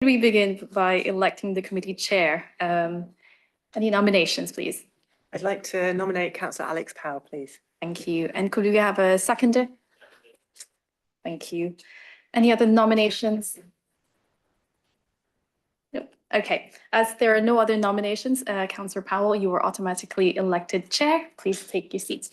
We begin by electing the committee chair. Any nominations, please? I'd like to nominate Councillor Alex Powell, please. Thank you. And could we have a seconder? Thank you. Any other nominations? Nope. Okay. As there are no other nominations, Councillor Powell, you are automatically elected chair. Please take your seats.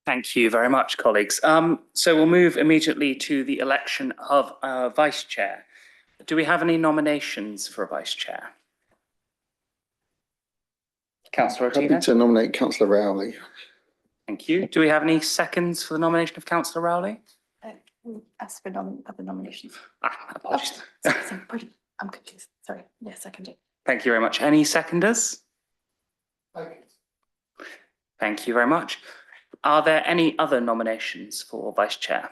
Thank you very much, colleagues. So we'll move immediately to the election of vice chair. Do we have any nominations for a vice chair? Councillor Ortega. Happy to nominate Councillor Rowley. Thank you. Do we have any seconds for the nomination of Councillor Rowley? Ask for other nominations. Apologies. Sorry, pardon. I'm confused. Sorry. Yeah, seconder. Thank you very much. Any seconders? Thank you very much. Are there any other nominations for vice chair?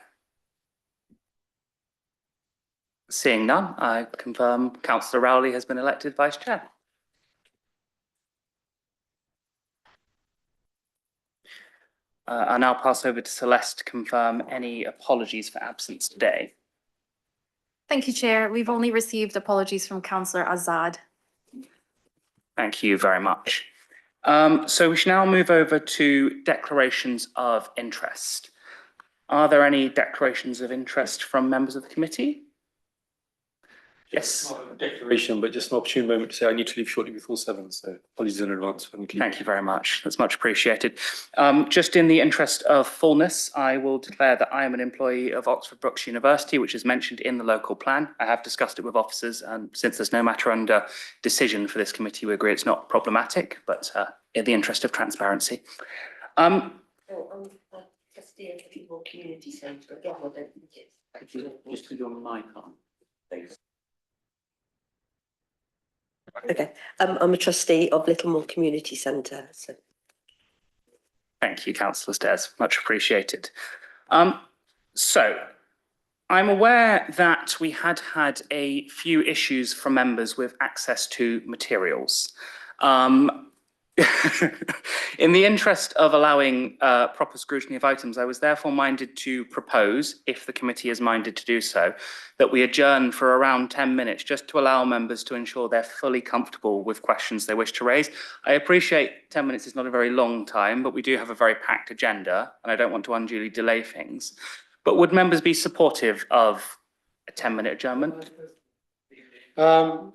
Seeing none, I confirm Councillor Rowley has been elected vice chair. I now pass over to Celeste to confirm any apologies for absence today. Thank you, Chair. We've only received apologies from Councillor Azad. Thank you very much. So we should now move over to declarations of interest. Are there any declarations of interest from members of the committee? Yes. Not a declaration, but just an opportune moment to say I need to leave shortly before 7, so apologies in advance. Thank you very much. That's much appreciated. Just in the interest of fullness, I will declare that I am an employee of Oxford Brookes University, which is mentioned in the local plan. I have discussed it with officers, and since there's no matter under decision for this committee, we agree it's not problematic, but in the interest of transparency. Trustee of the People Community Centre, again, I don't think it's. Just put your mic on, please. Okay, I'm a trustee of Littlemore Community Centre. So. Thank you, Councillor Stairs, much appreciated. So I'm aware that we had a few issues from members with access to materials. In the interest of allowing proper scrutiny of items, I was therefore minded to propose, if the committee is minded to do so, that we adjourn for around 10 minutes just to allow members to ensure they're fully comfortable with questions they wish to raise. I appreciate 10 minutes is not a very long time, but we do have a very packed agenda and I don't want to unduly delay things. But would members be supportive of a 10-minute adjournment? Well,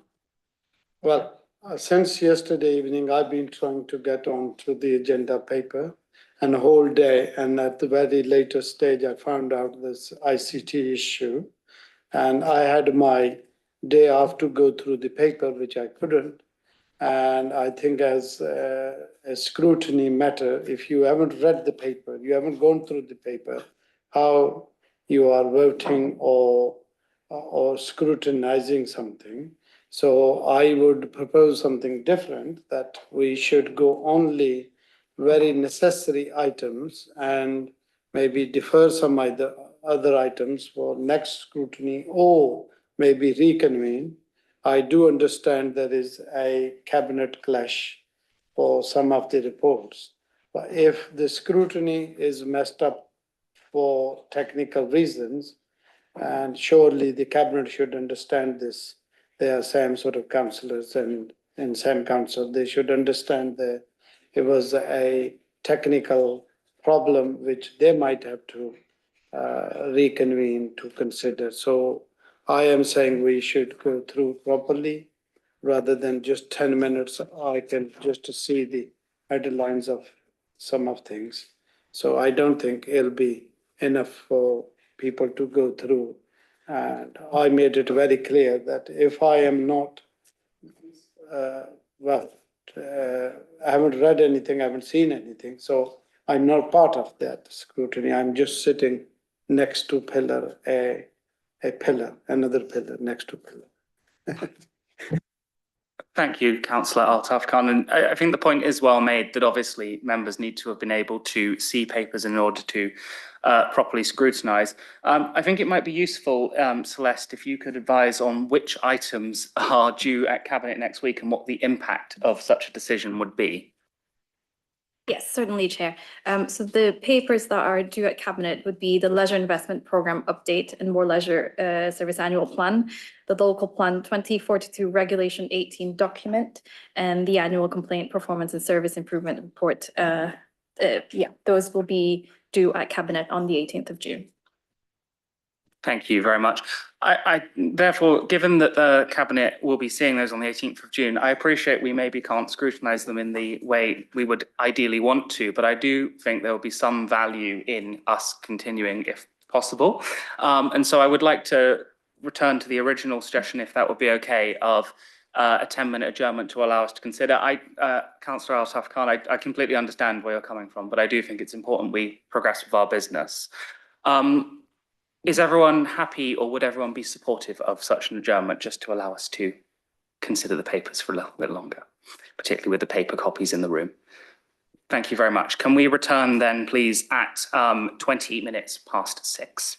since yesterday evening, I've been trying to get onto the agenda paper and the whole day. And at the very latest stage, I found out this ICT issue. And I had my day off to go through the paper, which I couldn't. And I think as a scrutiny matter, if you haven't read the paper, you haven't gone through the paper, how you are voting or scrutinizing something. So I would propose something different, that we should go only very necessary items and maybe defer some other items for next scrutiny or maybe reconvene. I do understand there is a cabinet clash for some of the reports, but if the scrutiny is messed up for technical reasons, and surely the cabinet should understand this. They are same sort of councillors and in same council. They should understand that it was a technical problem which they might have to reconvene to consider. So I am saying we should go through properly rather than just 10 minutes. I can just see the headlines of some of things. So I don't think it'll be enough for people to go through. And I made it very clear that if I am not, I haven't read anything, I haven't seen anything, so I'm not part of that scrutiny. I'm just sitting next to pillar, a pillar, another pillar next to pillar. Thank you, Councillor Altaf Khan. And I think the point is well made that obviously members need to have been able to see papers in order to properly scrutinise. I think it might be useful, Celeste, if you could advise on which items are due at Cabinet next week and what the impact of such a decision would be. Yes, certainly, Chair. So the papers that are due at Cabinet would be the Leisure Investment Programme Update and More Leisure Service Annual Plan, the Local Plan 2042 Regulation 18 document, and the Annual Complaint Performance and Service Improvement Report. Those will be due at Cabinet on the 18th of June. Thank you very much. Therefore, given that the Cabinet will be seeing those on the 18th of June, I appreciate we maybe can't scrutinise them in the way we would ideally want to, but I do think there will be some value in us continuing if possible. And so I would like to return to the original suggestion, if that would be okay, of a 10-minute adjournment to allow us to consider. Councillor Altaf Khan, I completely understand where you're coming from, but I do think it's important we progress with our business. Is everyone happy, or would everyone be supportive of such an adjournment just to allow us to consider the papers for a little bit longer, particularly with the paper copies in the room? Thank you very much. Can we return then, please, at 20 minutes past 6?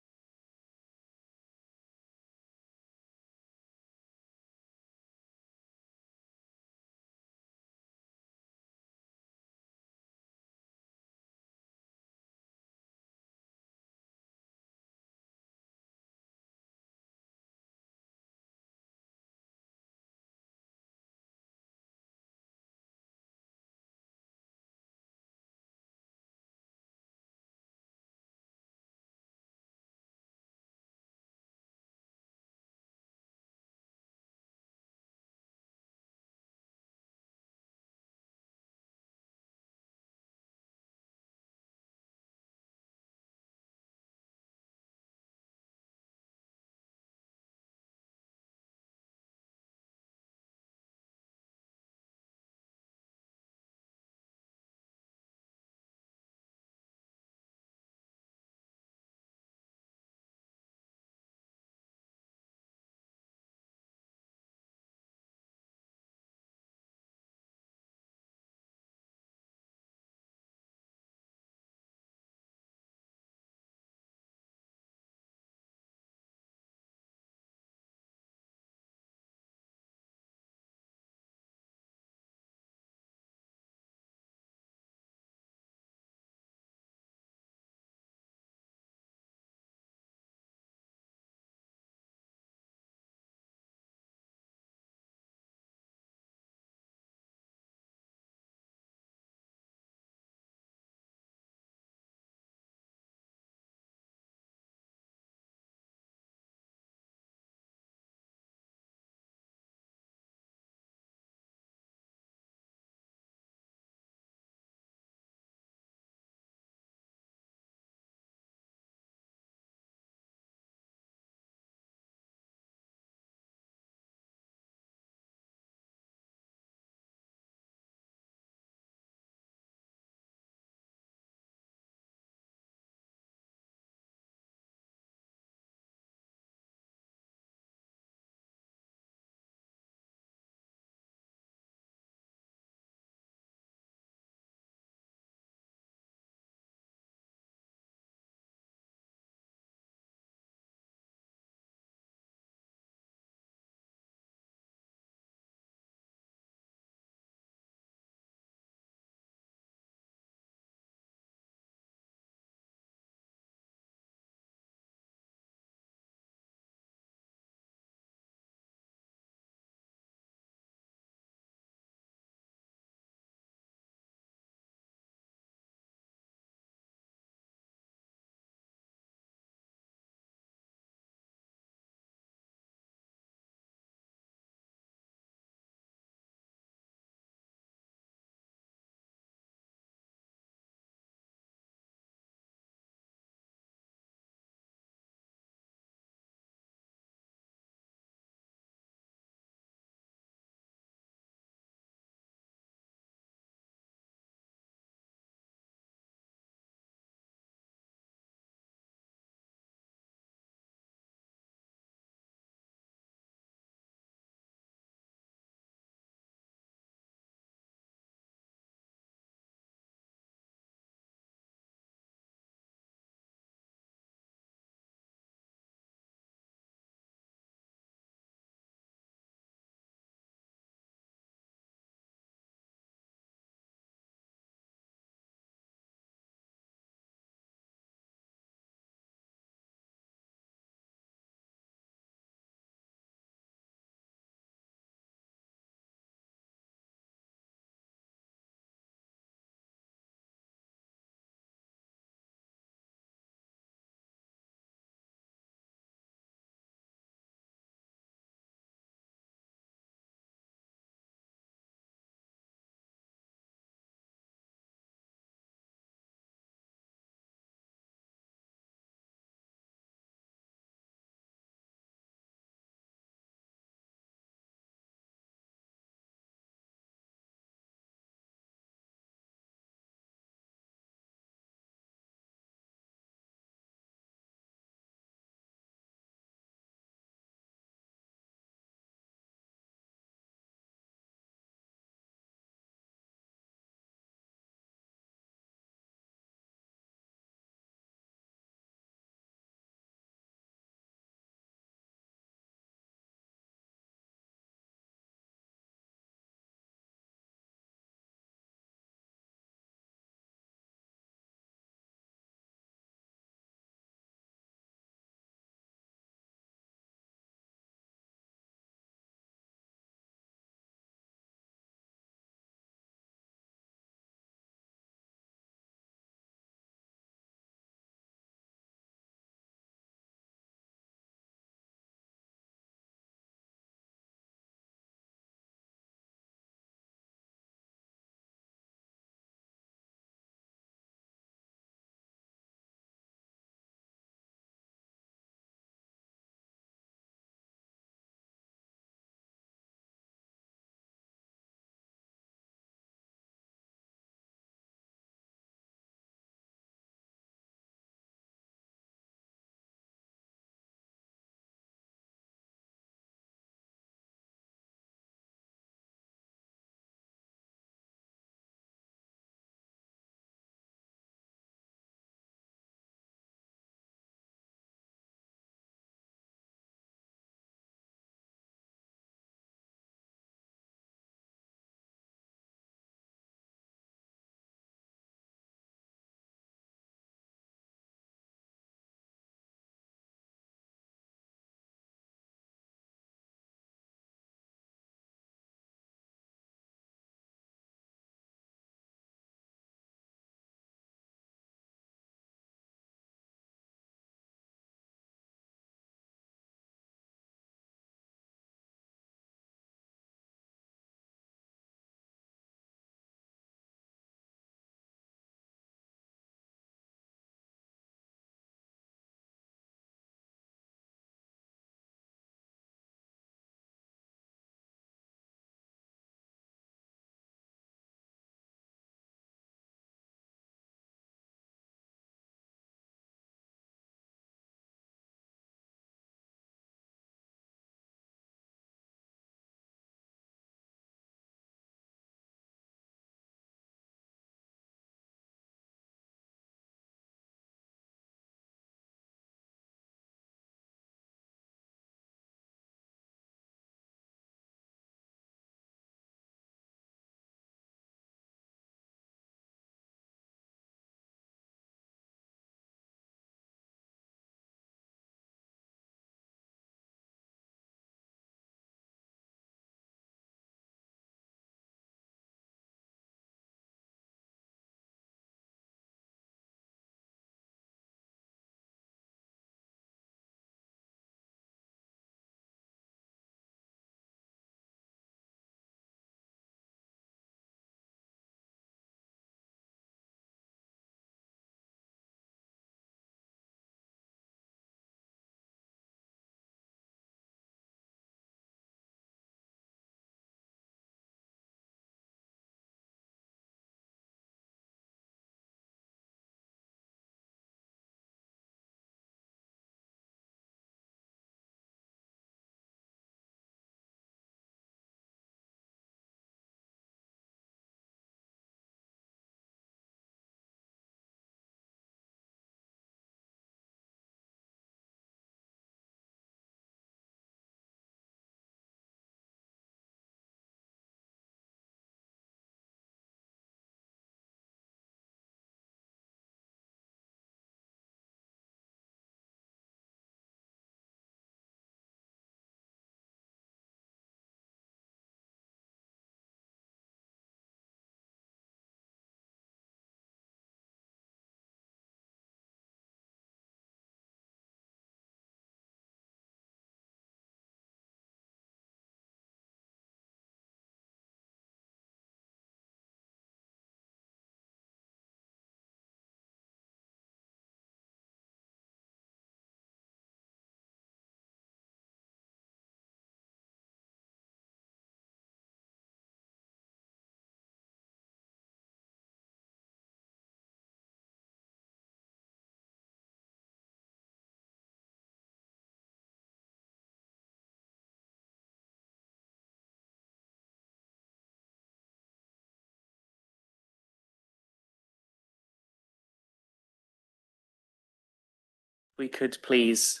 we could please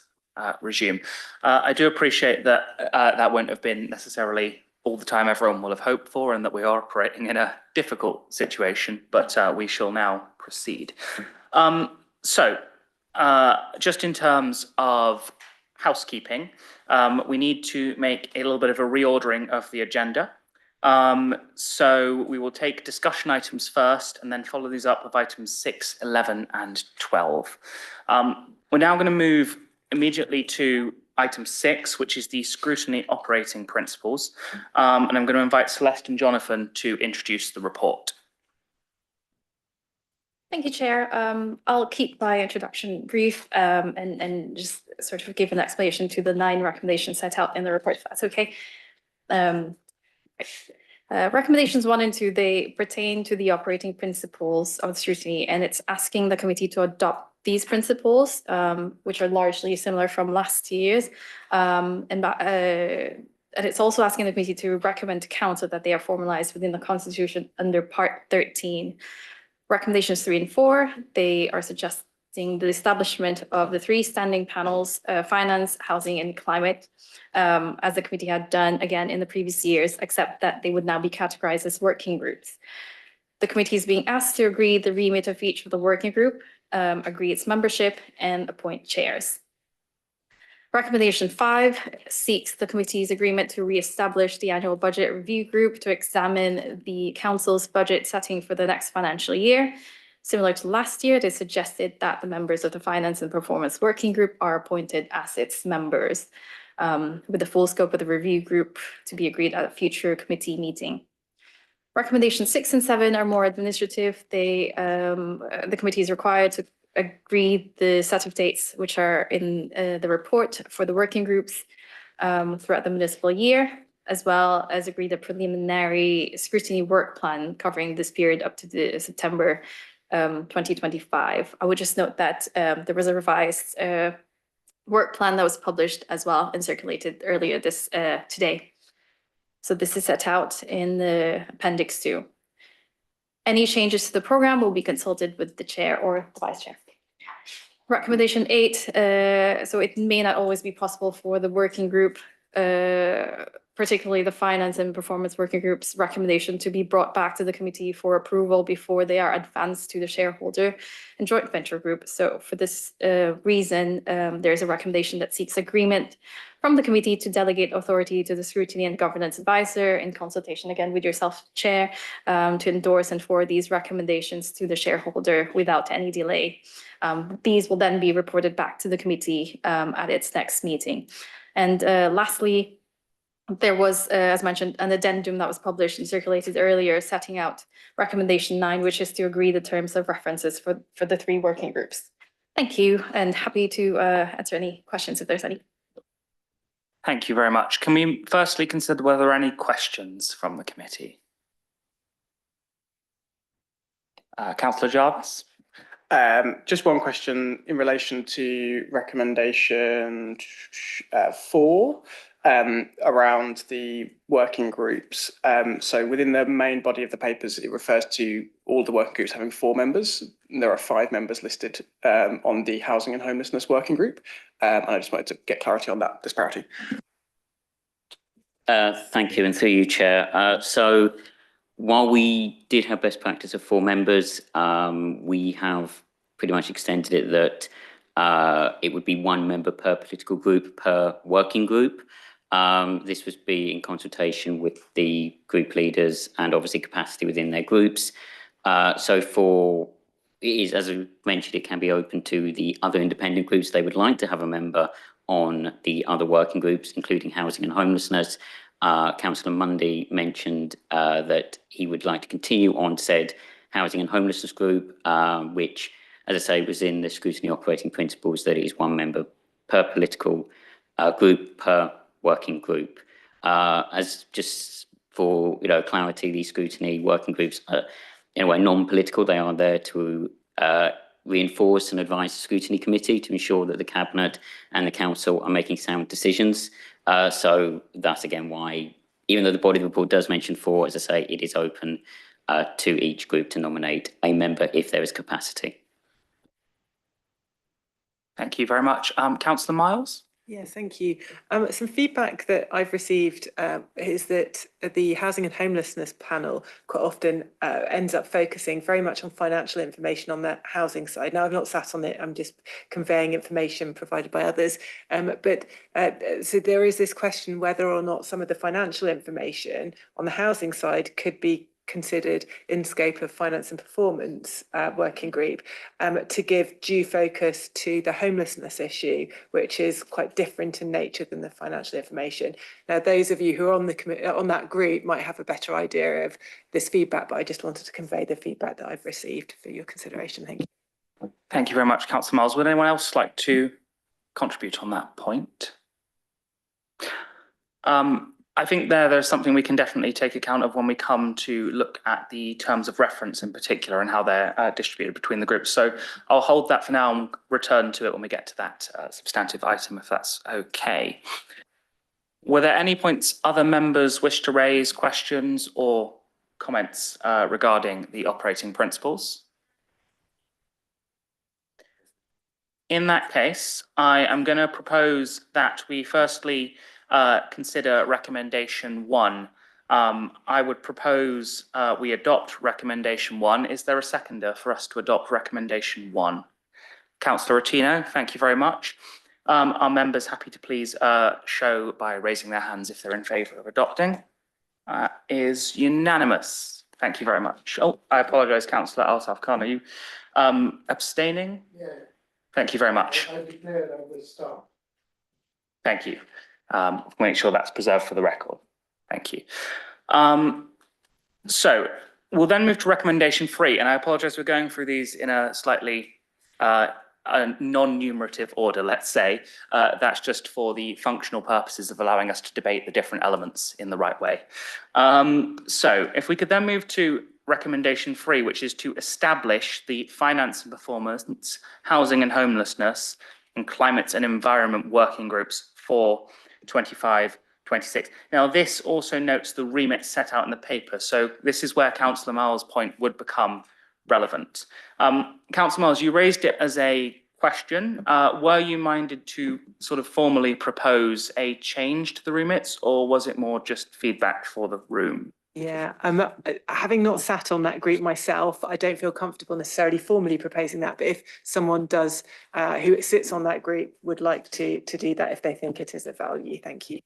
resume. I do appreciate that that won't have been necessarily all the time everyone will have hoped for, and that we are operating in a difficult situation, but we shall now proceed. Just in terms of housekeeping, we need to make a little bit of a reordering of the agenda. So we will take discussion items first and then follow these up with items 6, 11 and 12. We're now going to move immediately to item 6, which is the scrutiny operating principles. And I'm going to invite Celeste and Jonathan to introduce the report. Thank you, Chair. I'll keep my introduction brief and just sort of give an explanation to the 9 recommendations set out in the report, if that's okay. Recommendations 1 and 2, they pertain to the operating principles of scrutiny, and it's asking the committee to adopt these principles, which are largely similar from last year's. And it's also asking the committee to recommend to council that they are formalized within the constitution under part 13. Recommendations 3 and 4, they are suggesting the establishment of the 3 standing panels, finance, housing and climate, as the committee had done again in the previous years, except that they would now be categorized as working groups. The committee is being asked to agree the remit of each of the working group, agree its membership and appoint chairs. Recommendation 5 seeks the committee's agreement to re-establish the annual budget review group to examine the council's budget setting for the next financial year. Similar to last year, it is suggested that the members of the Finance and Performance Working Group are appointed as its members, with the full scope of the review group to be agreed at a future committee meeting. Recommendations 6 and 7 are more administrative. The committee is required to agree the set of dates which are in the report for the working groups throughout the municipal year, as well as agree the preliminary scrutiny work plan covering this period up to the September 2025. I would just note that there was a revised work plan that was published as well and circulated earlier this today. So this is set out in the appendix 2. Any changes to the program will be consulted with the chair or the vice chair. Recommendation 8, so it may not always be possible for the working group, particularly the finance and performance working group's recommendation to be brought back to the committee for approval before they are advanced to the shareholder and joint venture group. So for this reason, there is a recommendation that seeks agreement from the committee to delegate authority to the scrutiny and governance advisor in consultation again with yourself, Chair, to endorse and forward these recommendations to the shareholder without any delay. These will then be reported back to the committee at its next meeting. And lastly, there was, as mentioned, an addendum that was published and circulated earlier setting out recommendation 9, which is to agree the terms of references for the 3 working groups. Thank you, and happy to answer any questions if there's any. Thank you very much. Can we firstly consider whether there are any questions from the committee? Councillor Jarvis. Just one question in relation to recommendation 4 around the working groups. So within the main body of the papers, it refers to all the working groups having 4 members. There are 5 members listed on the housing and homelessness working group. And I just wanted to get clarity on that disparity. Thank you, and through you, Chair. So while we did have best practice of 4 members, we have pretty much extended it that it would be 1 member per political group per working group. This would be in consultation with the group leaders and obviously capacity within their groups. So it is, as I mentioned, it can be open to the other independent groups. They would like to have a member on the other working groups, including housing and homelessness. Councillor Mundy mentioned that he would like to continue on said housing and homelessness group, which, as I say, was in the scrutiny operating principles, that it is 1 member per political group per working group. As just for clarity, these scrutiny working groups are in a way non-political. They are there to reinforce and advise the scrutiny committee to ensure that the cabinet and the council are making sound decisions. So that's again why, even though the body of the report does mention 4, as I say, it is open to each group to nominate a member if there is capacity. Thank you very much. Councillor Miles? Yes, thank you. Some feedback that I've received is that the housing and homelessness panel quite often ends up focusing very much on financial information on the housing side. Now, I've not sat on it, I'm just conveying information provided by others. So there is this question whether or not some of the financial information on the housing side could be considered in scope of finance and performance working group to give due focus to the homelessness issue, which is quite different in nature than the financial information. Now, those of you who are on the on that group might have a better idea of this feedback, but I just wanted to convey the feedback that I've received for your consideration. Thank you. Thank you very much, Councillor Miles. Would anyone else like to contribute on that point? I think there's something we can definitely take account of when we come to look at the terms of reference in particular and how they're distributed between the groups. So I'll hold that for now and return to it when we get to that substantive item, if that's okay. Were there any points other members wish to raise, questions or comments regarding the operating principles? In that case, I am going to propose that we firstly consider recommendation 1. I would propose we adopt recommendation 1. Is there a seconder for us to adopt recommendation 1? Councillor Rotino, thank you very much. Are members happy to please show by raising their hands if they're in favour of adopting? Is unanimous. Thank you very much. Oh, I apologise, Councillor Altaf Khan. Are you abstaining? Yeah. Thank you very much. I declare I will stop. Thank you. Make sure that's preserved for the record. Thank you. So we'll then move to recommendation 3, and I apologise, we're going through these in a slightly non-numerative order, let's say. That's just for the functional purposes of allowing us to debate the different elements in the right way. So if we could then move to recommendation 3, which is to establish the finance and performance, housing and homelessness, and climate and environment working groups for 25-26. Now, this also notes the remit set out in the paper. So this is where Councillor Miles' point would become relevant. Councillor Miles, you raised it as a question. Were you minded to sort of formally propose a change to the remits, or was it more just feedback for the room? Yeah, having not sat on that group myself, I don't feel comfortable necessarily formally proposing that. But if someone does, who sits on that group, would like to do that if they think it is of value, thank you.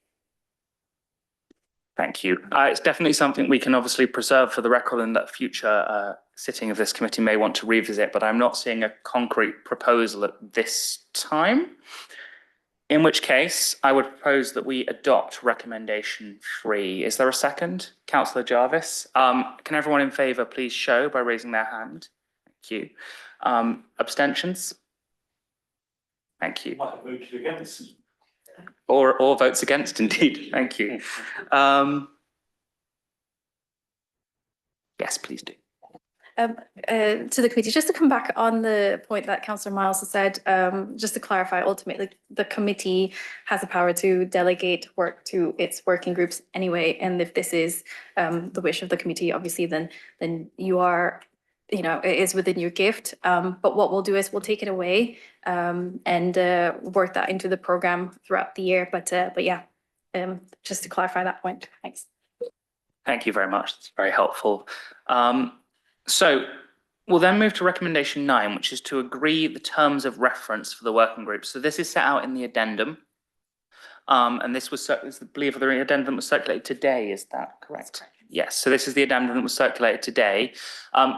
Thank you. It's definitely something we can obviously preserve for the record, and that future sitting of this committee may want to revisit, but I'm not seeing a concrete proposal at this time. In which case, I would propose that we adopt recommendation 3. Is there a second? Councillor Jarvis. Can everyone in favour please show by raising their hand? Thank you. Abstentions? Thank you. Might have voted against. Or votes against, indeed. Thank you. Yes, please do. To the committee, just to come back on the point that Councillor Miles has said, just to clarify, ultimately the committee has the power to delegate work to its working groups anyway. And if this is the wish of the committee, obviously, then you are, you know, it is within your gift. But what we'll do is we'll take it away and work that into the programme throughout the year. But yeah, just to clarify that point. Thanks. Thank you very much. That's very helpful. So we'll then move to recommendation 9, which is to agree the terms of reference for the working group. So this is set out in the addendum. And this was, I believe the addendum was circulated today, is that correct? Yes, so this is the addendum that was circulated today.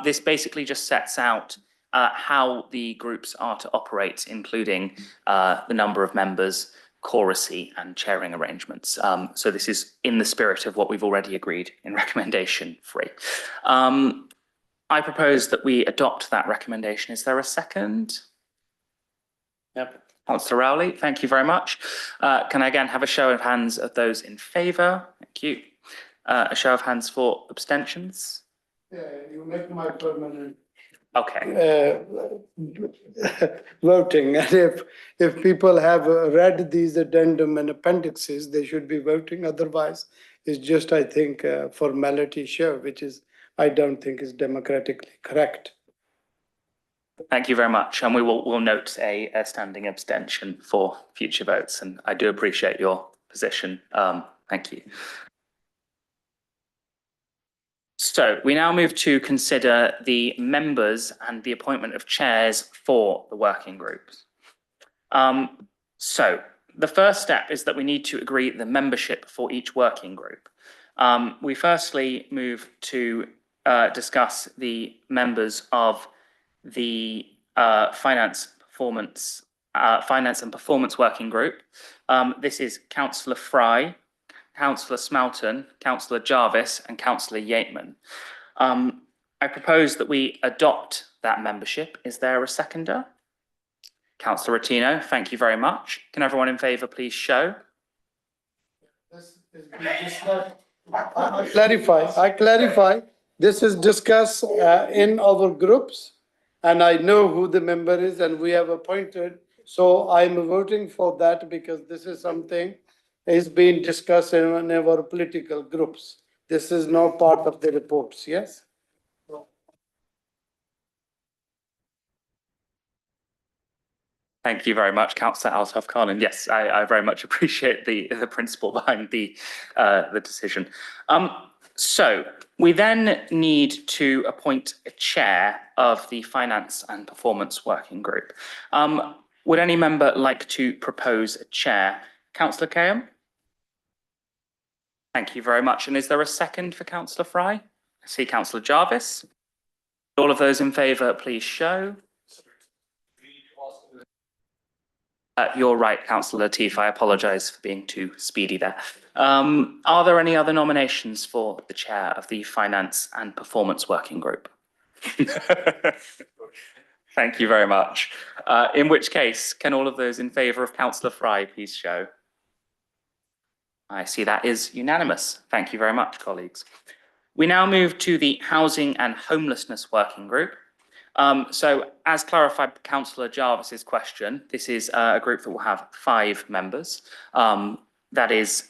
This basically just sets out how the groups are to operate, including the number of members, choracy and chairing arrangements. So this is in the spirit of what we've already agreed in recommendation 3. I propose that we adopt that recommendation. Is there a second? Yep. Councillor Rowley, thank you very much. Can I again have a show of hands of those in favour? Thank you. A show of hands for abstentions? Yeah, you make my permanent Okay. voting. And if people have read these addendum and appendixes, they should be voting. Otherwise, it's just, I think, formality show, which is, I don't think is democratically correct. Thank you very much. And we'll note a standing abstention for future votes. And I do appreciate your position. Thank you. So we now move to consider the members and the appointment of chairs for the working groups. So the first step is that we need to agree the membership for each working group. We firstly move to discuss the members of the Finance and Performance Working Group. This is Councillor Fry, Councillor Smelton, Councillor Jarvis and Councillor Yateman. I propose that we adopt that membership. Is there a seconder? Councillor Rotino, thank you very much. Can everyone in favour please show? I clarify, this is discussed in our groups, and I know who the member is and we have appointed. So I'm voting for that because this is something is being discussed in our political groups. This is not part of the reports, yes? Thank you very much, Councillor Altaf Khan. Yes, I very much appreciate the principle behind the decision. So we then need to appoint a chair of the Finance and Performance Working Group. Would any member like to propose a chair? Councillor Kayam? Thank you very much. And is there a second for Councillor Fry? I see Councillor Jarvis. All of those in favour, please show. You're right, Councillor Latif. I apologise for being too speedy there. Are there any other nominations for the chair of the Finance and Performance Working Group? Thank you very much. In which case, can all of those in favour of Councillor Fry please show? I see that is unanimous. Thank you very much, colleagues. We now move to the Housing and Homelessness Working Group. So as clarified by Councillor Jarvis's question, this is a group that will have 5 members. That is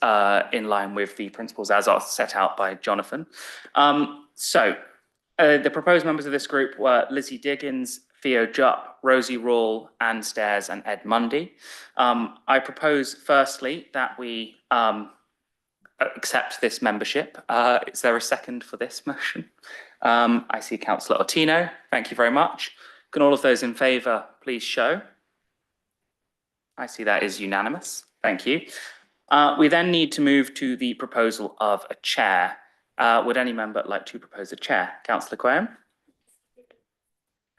in line with the principles as are set out by Jonathan. The proposed members of this group were Lizzie Diggins, Theo Jupp, Rosie Rawle, Anne Stairs and Ed Mundy. I propose firstly that we accept this membership. Is there a second for this motion? I see Councillor Ottino. Thank you very much. Can all of those in favour please show? I see that is unanimous. Thank you. We then need to move to the proposal of a chair. Would any member like to propose a chair? Councillor Graham?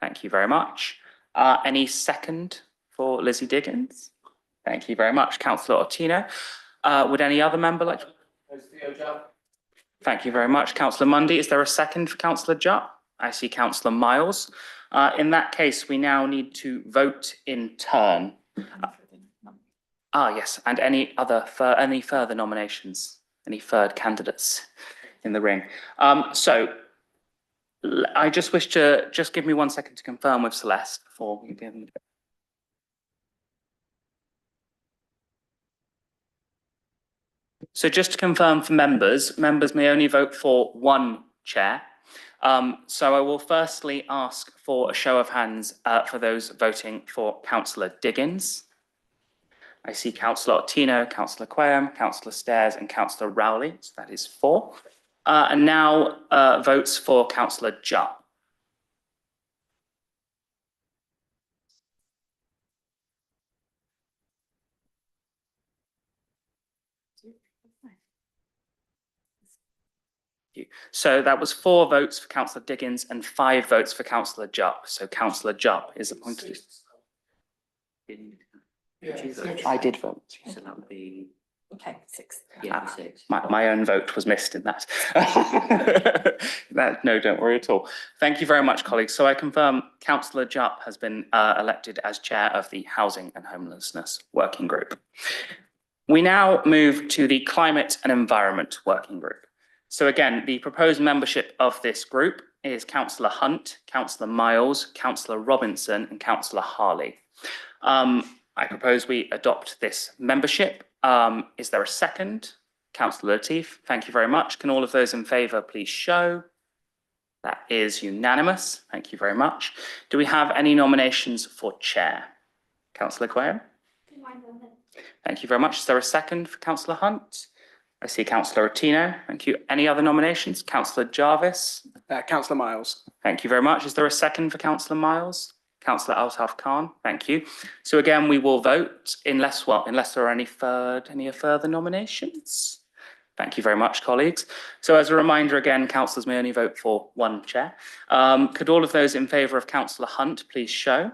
Thank you very much. Any second for Lizzie Diggins? Thank you very much. Councillor Ottino. Would any other member like to propose Theo Jupp? Thank you very much. Councillor Mundy, is there a second for Councillor Jupp? I see Councillor Miles. In that case, we now need to vote in turn. Yes, and any further nominations? Any third candidates in the ring? I just wish to give me 1 second to confirm with Celeste before we begin. So just to confirm for members may only vote for 1 chair. So I will firstly ask for a show of hands for those voting for Councillor Diggins. I see Councillor Ottino, Councillor Quayam, Councillor Stairs and Councillor Rowley, so that is 4. And now votes for Councillor Jupp. So that was 4 votes for Councillor Diggins and 5 votes for Councillor Jupp. So Councillor Jupp is appointed. I did vote. So that would be Okay, 6. Yeah, 6. my own vote was missed in that. No, don't worry at all. Thank you very much, colleagues. So I confirm Councillor Jupp has been elected as chair of the Housing and Homelessness Working Group. We now move to the Climate and Environment Working Group. So again, the proposed membership of this group is Councillor Hunt, Councillor Miles, Councillor Robinson and Councillor Harley. I propose we adopt this membership. Is there a second? Councillor Latif, thank you very much. Can all of those in favour please show? That is unanimous. Thank you very much. Do we have any nominations for chair? Councillor Quayle? Thank you very much. Is there a second for Councillor Hunt? I see Councillor Ottino. Thank you. Any other nominations? Councillor Jarvis? Councillor Miles. Thank you very much. Is there a second for Councillor Miles? Councillor Altaf Khan? Thank you. So again, we will vote unless there are any further nominations. Thank you very much, colleagues. So as a reminder, again, councillors may only vote for one chair. Could all of those in favour of Councillor Hunt please show?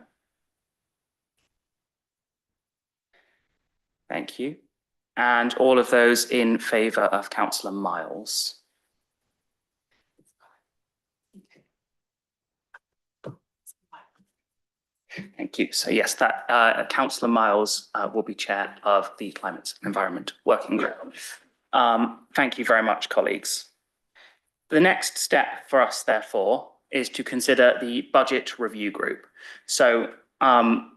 Thank you. And all of those in favour of Councillor Miles? Thank you. So yes, that Councillor Miles will be chair of the Climate and Environment Working Group. Thank you very much, colleagues. The next step for us, therefore, is to consider the budget review group. So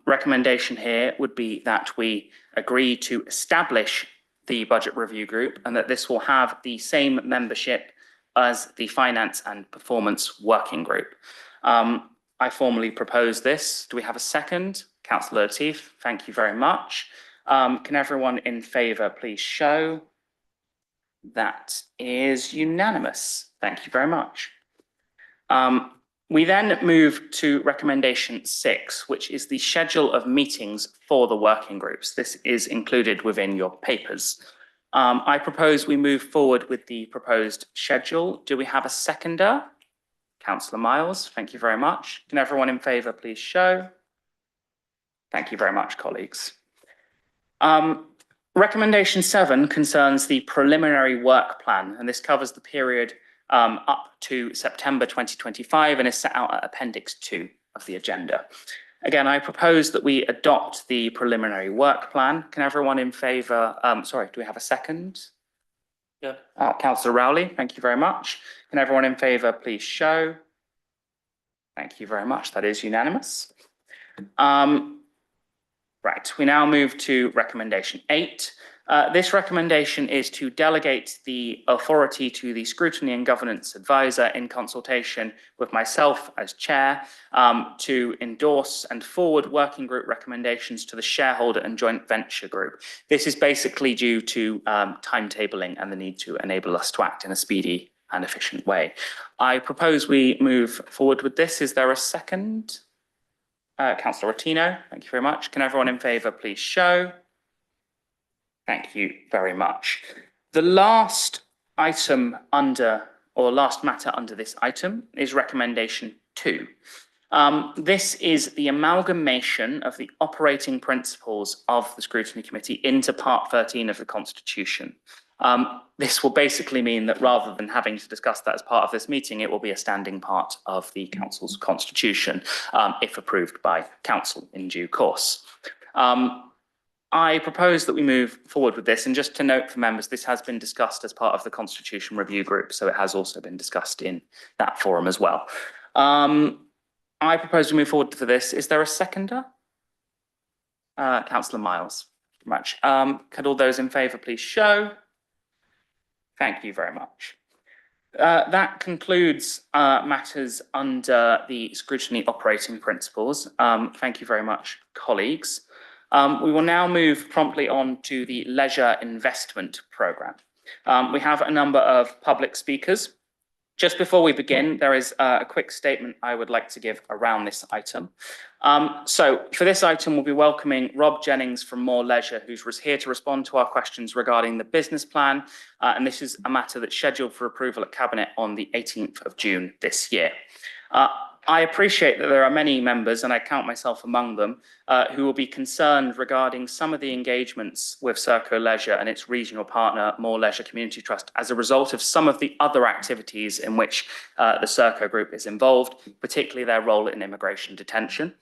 recommendation here would be that we agree to establish the budget review group and that this will have the same membership as the Finance and Performance Working Group. I formally propose this. Do we have a second? Councillor Latif, thank you very much. Can everyone in favour please show? That is unanimous. Thank you very much. We then move to recommendation 6, which is the schedule of meetings for the working groups. This is included within your papers. I propose we move forward with the proposed schedule. Do we have a seconder? Councillor Miles, thank you very much. Can everyone in favour please show? Thank you very much, colleagues. Recommendation 7 concerns the preliminary work plan, and this covers the period up to September 2025 and is set out at Appendix 2 of the agenda. Again, I propose that we adopt the preliminary work plan. Can everyone in favour, sorry, do we have a second? Yeah. Councillor Rowley, thank you very much. Can everyone in favour please show? Thank you very much. That is unanimous. Right, we now move to recommendation 8. This recommendation is to delegate the authority to the Scrutiny and Governance Advisor in consultation with myself as chair to endorse and forward working group recommendations to the shareholder and joint venture group. This is basically due to timetabling and the need to enable us to act in a speedy and efficient way. I propose we move forward with this. Is there a second? Councillor Ottino, thank you very much. Can everyone in favour please show? Thank you very much. The last item under, or last matter under this item is recommendation 2. This is the amalgamation of the operating principles of the Scrutiny Committee into Part 13 of the Constitution. This will basically mean that rather than having to discuss that as part of this meeting, it will be a standing part of the Council's constitution, if approved by Council in due course. I propose that we move forward with this, and just to note for members, this has been discussed as part of the Constitution Review Group, so it has also been discussed in that forum as well. I propose we move forward for this. Is there a seconder? Councillor Miles, thank you very much. Could all those in favour please show? Thank you very much. That concludes matters under the Scrutiny operating principles. Thank you very much, colleagues. We will now move promptly on to the leisure investment programme. We have a number of public speakers. Just before we begin, there is a quick statement I would like to give around this item. So for this item, we'll be welcoming Rob Jennings from More Leisure, who's here to respond to our questions regarding the business plan. And this is a matter that's scheduled for approval at Cabinet on the 18th of June this year. I appreciate that there are many members, and I count myself among them, who will be concerned regarding some of the engagements with Serco Leisure and its regional partner, More Leisure Community Trust, as a result of some of the other activities in which the Serco Group is involved, particularly their role in immigration detention.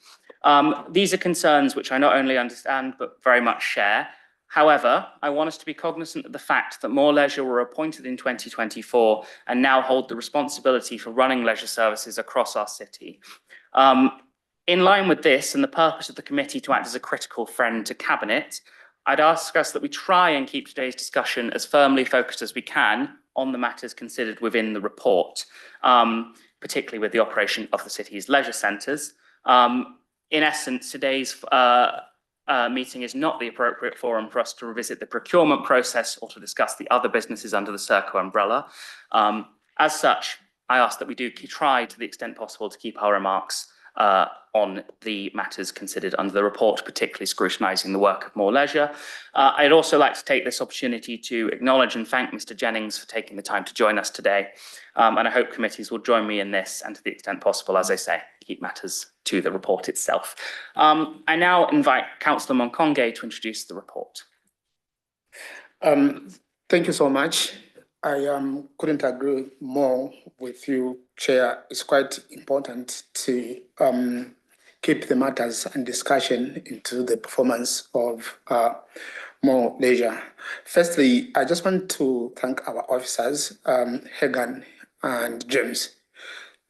These are concerns which I not only understand, but very much share. However, I want us to be cognizant of the fact that More Leisure were appointed in 2024 and now hold the responsibility for running leisure services across our city. In line with this and the purpose of the committee to act as a critical friend to Cabinet, I'd ask us that we try and keep today's discussion as firmly focused as we can on the matters considered within the report. particularly with the operation of the city's leisure centres. In essence, today's meeting is not the appropriate forum for us to revisit the procurement process or to discuss the other businesses under the Serco umbrella. As such, I ask that we do try to the extent possible to keep our remarks on the matters considered under the report, particularly scrutinising the work of More Leisure. I'd also like to take this opportunity to acknowledge and thank Mr. Jennings for taking the time to join us today. And I hope committees will join me in this and to the extent possible, as I say, keep matters to the report itself. I now invite Councillor Monconge to introduce the report. Thank you so much. I couldn't agree more with you, Chair. It's quite important to keep the matters and discussion into the performance of More Leisure. Firstly, I just want to thank our officers, Hagan and James.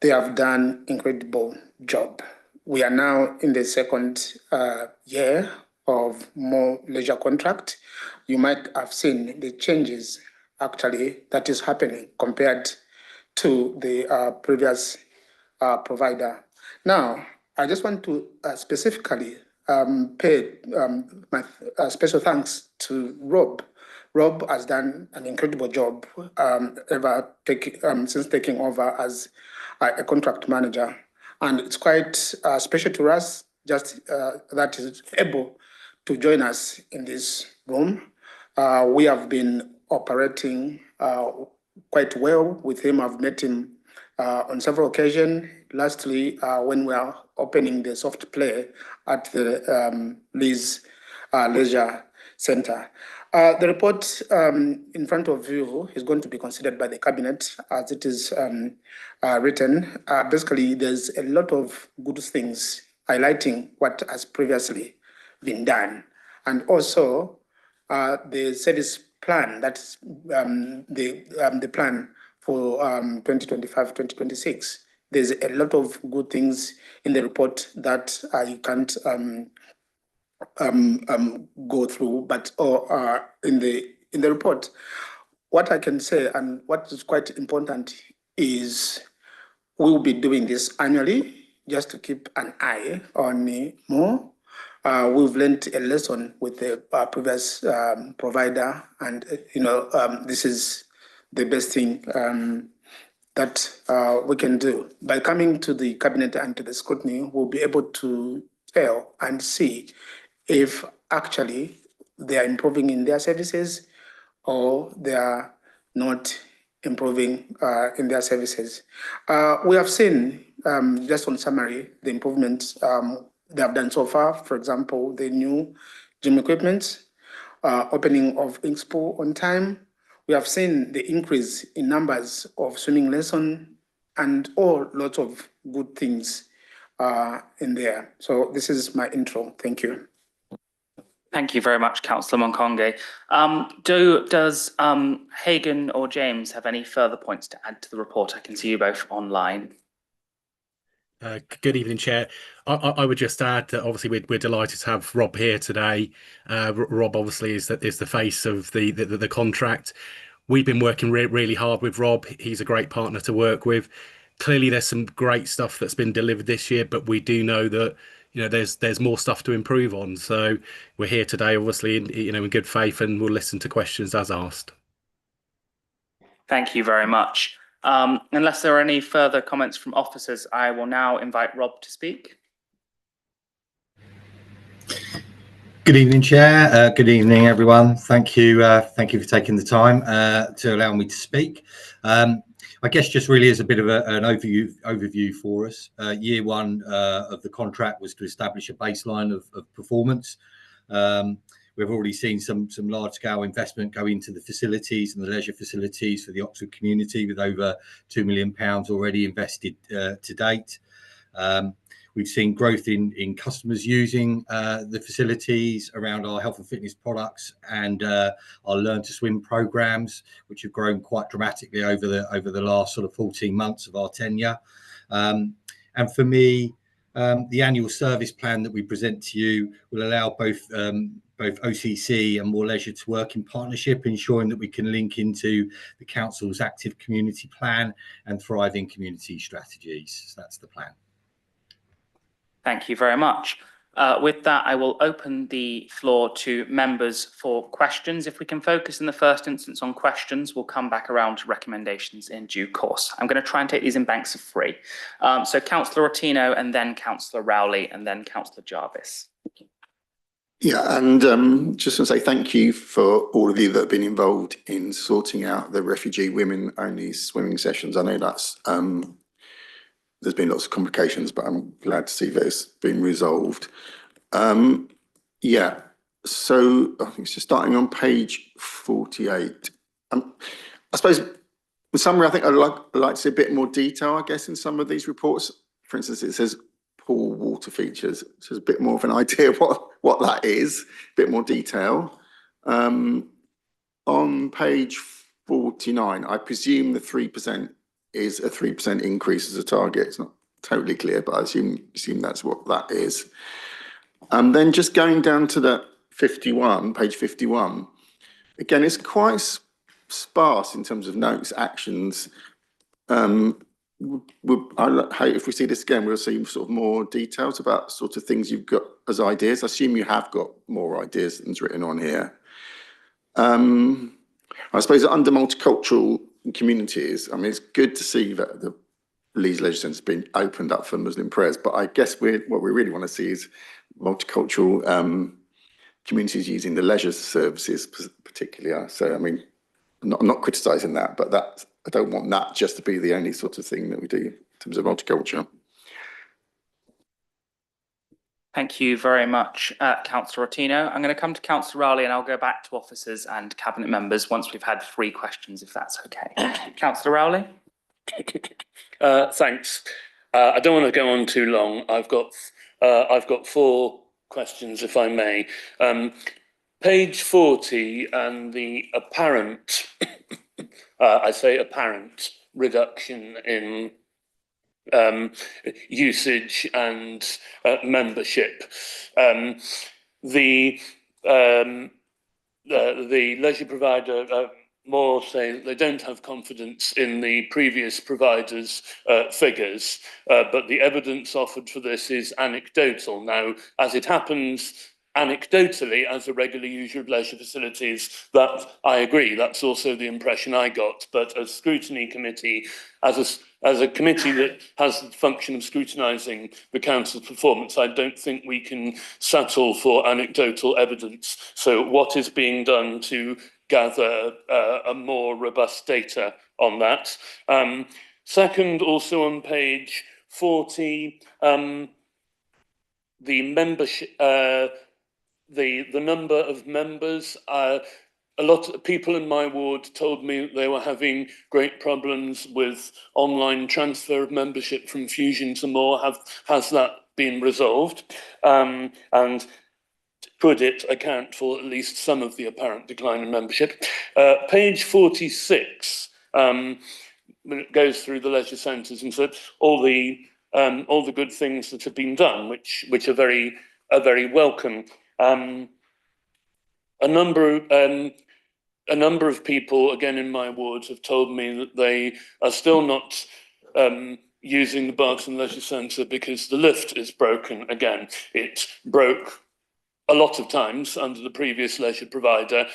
They have done incredible job. We are now in the second year of More Leisure contract. You might have seen the changes actually that is happening compared to the previous provider. Now, I just want to specifically pay my special thanks to Rob. Rob has done an incredible job since taking over as a contract manager. And it's quite special to us just that is able to join us in this room. We have been operating quite well with him. I've met him on several occasions. Lastly, when we are opening the soft play at the Leisure Centre. The report in front of you is going to be considered by the Cabinet as it is written. Basically, there's a lot of good things highlighting what has previously been done. And also, the service plan, that's the plan for 2025-2026. There's a lot of good things in the report that you can't go through, but in the report, what I can say and what is quite important is we will be doing this annually just to keep an eye on More. We've learned a lesson with the previous provider, and this is the best thing that we can do. By coming to the Cabinet and to the scrutiny, we'll be able to tell and see if actually they are improving in their services or they are not improving in their services. We have seen, just on summary, the improvements they have done so far. For example, the new gym equipment, opening of Expo on time. We have seen the increase in numbers of swimming lessons and lots of good things in there. So this is my intro. Thank you. Thank you very much, Councillor Monconge. Does Hagan or James have any further points to add to the report? I can see you both online. Good evening, Chair. I would just add that obviously we're delighted to have Rob here today. Rob obviously is the face of the contract. We've been working really hard with Rob. He's a great partner to work with. Clearly, there's some great stuff that's been delivered this year, but we do know that there's more stuff to improve on. So we're here today, obviously, in good faith, and we'll listen to questions as asked. Thank you very much. Unless there are any further comments from officers, I will now invite Rob to speak. Good evening, Chair. Good evening, everyone. Thank you for taking the time to allow me to speak. I guess just really as a bit of an overview for us. Year one of the contract was to establish a baseline of performance. We've already seen some large-scale investment go into the facilities and the leisure facilities for the Oxford community, with over £2 million already invested to date. We've seen growth in customers using the facilities around our health and fitness products and our Learn to Swim programs, which have grown quite dramatically over the last sort of 14 months of our tenure. And for me, the annual service plan that we present to you will allow both both OCC and More Leisure to work in partnership, ensuring that we can link into the council's active community plan and thriving community strategies. So that's the plan. Thank you very much. With that, I will open the floor to members for questions. If we can focus in the first instance on questions, we'll come back around to recommendations in due course. I'm going to try and take these in banks of three. So Councillor Ottino, and then Councillor Rowley, and then Councillor Jarvis. Yeah, and just to say thank you for all of you that have been involved in sorting out the refugee women only swimming sessions. I know that's there's been lots of complications, but I'm glad to see that it's been resolved. Yeah, so I think it's just starting on page 48. I suppose in summary, I think I'd like to see a bit more detail, I guess, in some of these reports. For instance, it says pool water features. So there's a bit more of an idea of what that is, a bit more detail. On page 49, I presume the 3% is a 3% increase as a target. It's not totally clear, but I assume that's what that is. And then just going down to the 51, page 51, again, it's quite sparse in terms of notes, actions. If we see this again, we'll see sort of more details about sort of things you've got as ideas. I assume you have got more ideas than's written on here. I suppose under multicultural communities, I mean, it's good to see that the Leeds Leisure Centre has been opened up for Muslim prayers, but I guess what we really want to see is multicultural communities using the leisure services particularly. So, I mean, I'm not criticising that, but I don't want that just to be the only sort of thing that we do in terms of multicultural. Thank you very much, Councillor Ottino. I'm going to come to Councillor Rowley and I'll go back to officers and cabinet members once we've had 3 questions, if that's okay. Councillor Rowley. Thanks. I don't want to go on too long. I've got 4 questions, if I may. Page 40 and the apparent, I say apparent, reduction in usage and membership. The leisure provider more say they don't have confidence in the previous providers' figures, but the evidence offered for this is anecdotal. Now, as it happens, anecdotally, as a regular user of leisure facilities, that I agree, that's also the impression I got. But as Scrutiny Committee, as a committee that has the function of scrutinising the council's performance, I don't think we can settle for anecdotal evidence. So what is being done to gather a more robust data on that? Second, also on page 40, the membership, the number of members. A lot of people in my ward told me they were having great problems with online transfer of membership from Fusion to More. Has that been resolved? And could it account for at least some of the apparent decline in membership? Page 46, when it goes through the leisure centres and said all the good things that have been done, which are very welcome. A number of people, again in my ward, have told me that they are still not using the Barton Leisure Centre because the lift is broken again. It broke a lot of times under the previous leisure provider.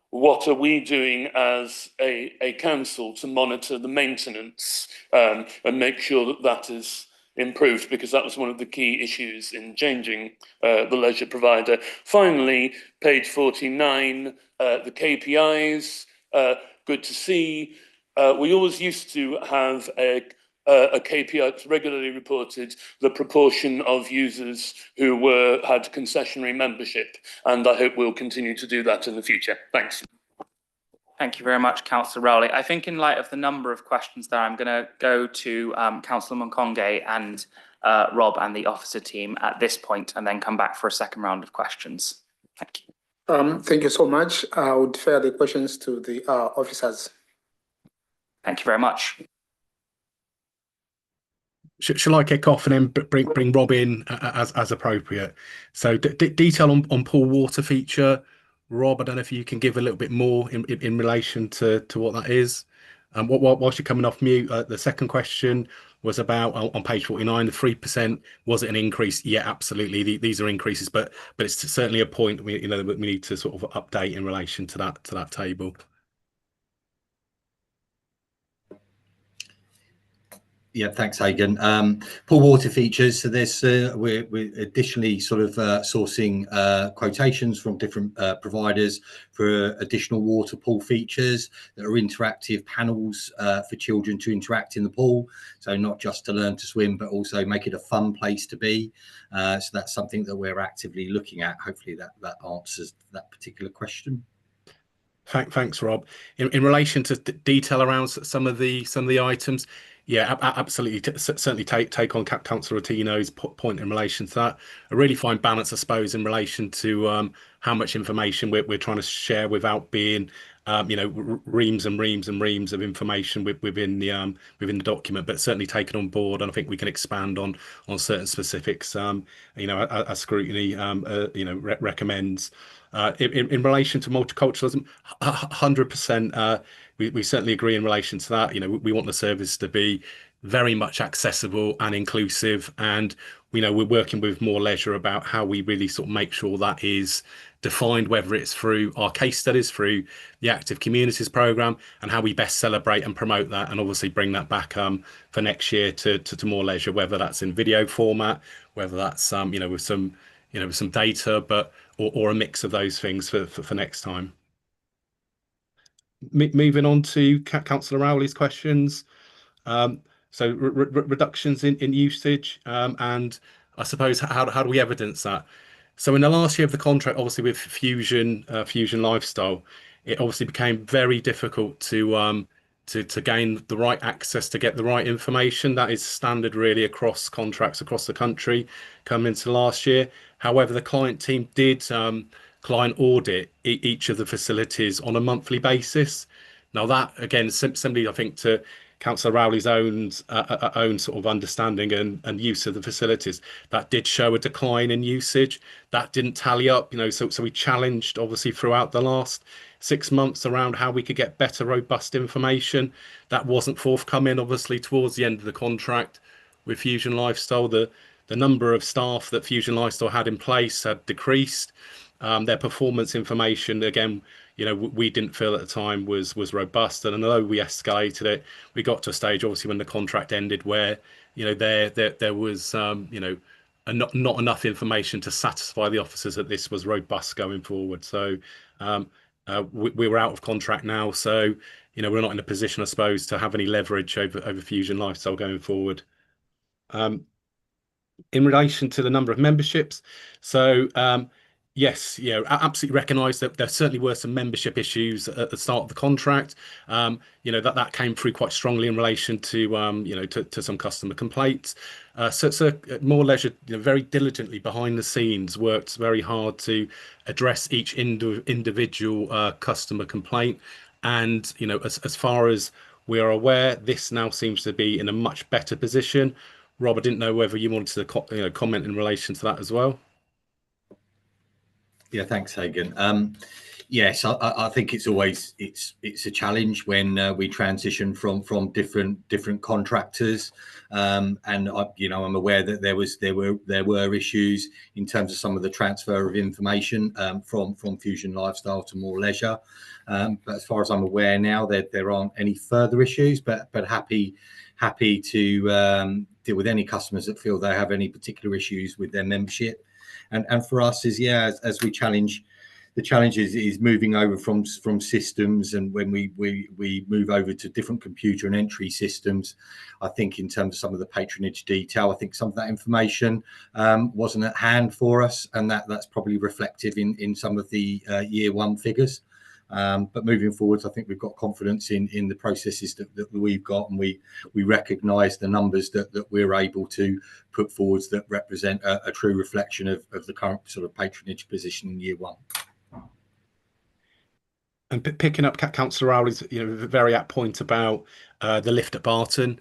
What are we doing as a council to monitor the maintenance and make sure that that is improved, because that was one of the key issues in changing the leisure provider. Finally, page 49, the KPIs, good to see. We always used to have a KPI that's regularly reported, the proportion of users who had concessionary membership, and I hope we'll continue to do that in the future. Thanks. Thank you very much, Councillor Rowley. I think in light of the number of questions there, I'm going to go to Councillor Monkonge and Rob and the officer team at this point, and then come back for a second round of questions. Thank you. Thank you so much. I would defer the questions to the officers. Thank you very much. Shall I kick off and then bring Rob in as appropriate? So detail on pool water feature. Rob, I don't know if you can give a little bit more in relation to what that is. Whilst you're coming off mute, the second question was about on page 49, the 3%. Was it an increase? Yeah, absolutely. These are increases, but it's certainly a point we need to sort of update in relation to that table. Yeah, thanks, Hagan. Pool water features. So there's we're additionally sort of sourcing quotations from different providers for additional water pool features that are interactive panels for children to interact in the pool. So not just to learn to swim, but also make it a fun place to be. So that's something that we're actively looking at. Hopefully that answers that particular question. Thanks, Rob. In relation to detail around some of the items, yeah, absolutely. Certainly take on Councillor Rotino's point in relation to that. A really fine balance, I suppose, in relation to how much information we're trying to share without being, reams and reams and reams of information within the document. But certainly taken on board, and I think we can expand on certain specifics. As Scrutiny, recommends. In relation to multiculturalism, 100%. We certainly agree in relation to that. We want the service to be very much accessible and inclusive, and we're working with More Leisure about how we really sort of make sure that is defined, whether it's through our case studies, through the Active Communities programme, and how we best celebrate and promote that, and obviously bring that back for next year to More Leisure, whether that's in video format, whether that's with some data, but or a mix of those things for next time. Moving on to Councillor Rowley's questions. So reductions in usage, and I suppose how do we evidence that? So in the last year of the contract, obviously with Fusion Lifestyle, it obviously became very difficult to gain the right access to get the right information. That is standard really across contracts across the country coming into last year. However, the client team did client audit each of the facilities on a monthly basis. Now that again, simply I think to Councillor Rowley's own sort of understanding and use of the facilities, that did show a decline in usage. That didn't tally up, so we challenged obviously throughout the last 6 months around how we could get better, robust information. That wasn't forthcoming, obviously, towards the end of the contract with Fusion Lifestyle. The number of staff that Fusion Lifestyle had in place had decreased. Their performance information, again, we didn't feel at the time was robust. And although we escalated it, we got to a stage, obviously, when the contract ended, where there was not enough information to satisfy the officers that this was robust going forward. So we were out of contract now, so we're not in a position, I suppose, to have any leverage over Fusion Lifestyle going forward. In relation to the number of memberships, so yes, I absolutely recognise that there certainly were some membership issues at the start of the contract. That came through quite strongly in relation to to some customer complaints. So More Leisure, very diligently behind the scenes worked very hard to address each individual customer complaint. And as far as we are aware, this now seems to be in a much better position. Rob, I didn't know whether you wanted to comment in relation to that as well. Yeah, thanks, Hagan. Yes, I think it's always it's a challenge when we transition from different contractors, and I'm aware that there were issues in terms of some of the transfer of information from Fusion Lifestyle to More Leisure. But as far as I'm aware now, there aren't any further issues. But happy to deal with any customers that feel they have any particular issues with their membership. And for us as we challenge, the challenge is moving over from systems, and when we move over to different computer and entry systems, I think in terms of some of the patronage detail, I think some of that information wasn't at hand for us, and that's probably reflective in some of the year one figures. But moving forwards, I think we've got confidence in the processes that we've got, and we recognise the numbers that we're able to put forwards that represent a true reflection of the current sort of patronage position in year one. And picking up Councillor Rowley's very apt point about the lift at Barton.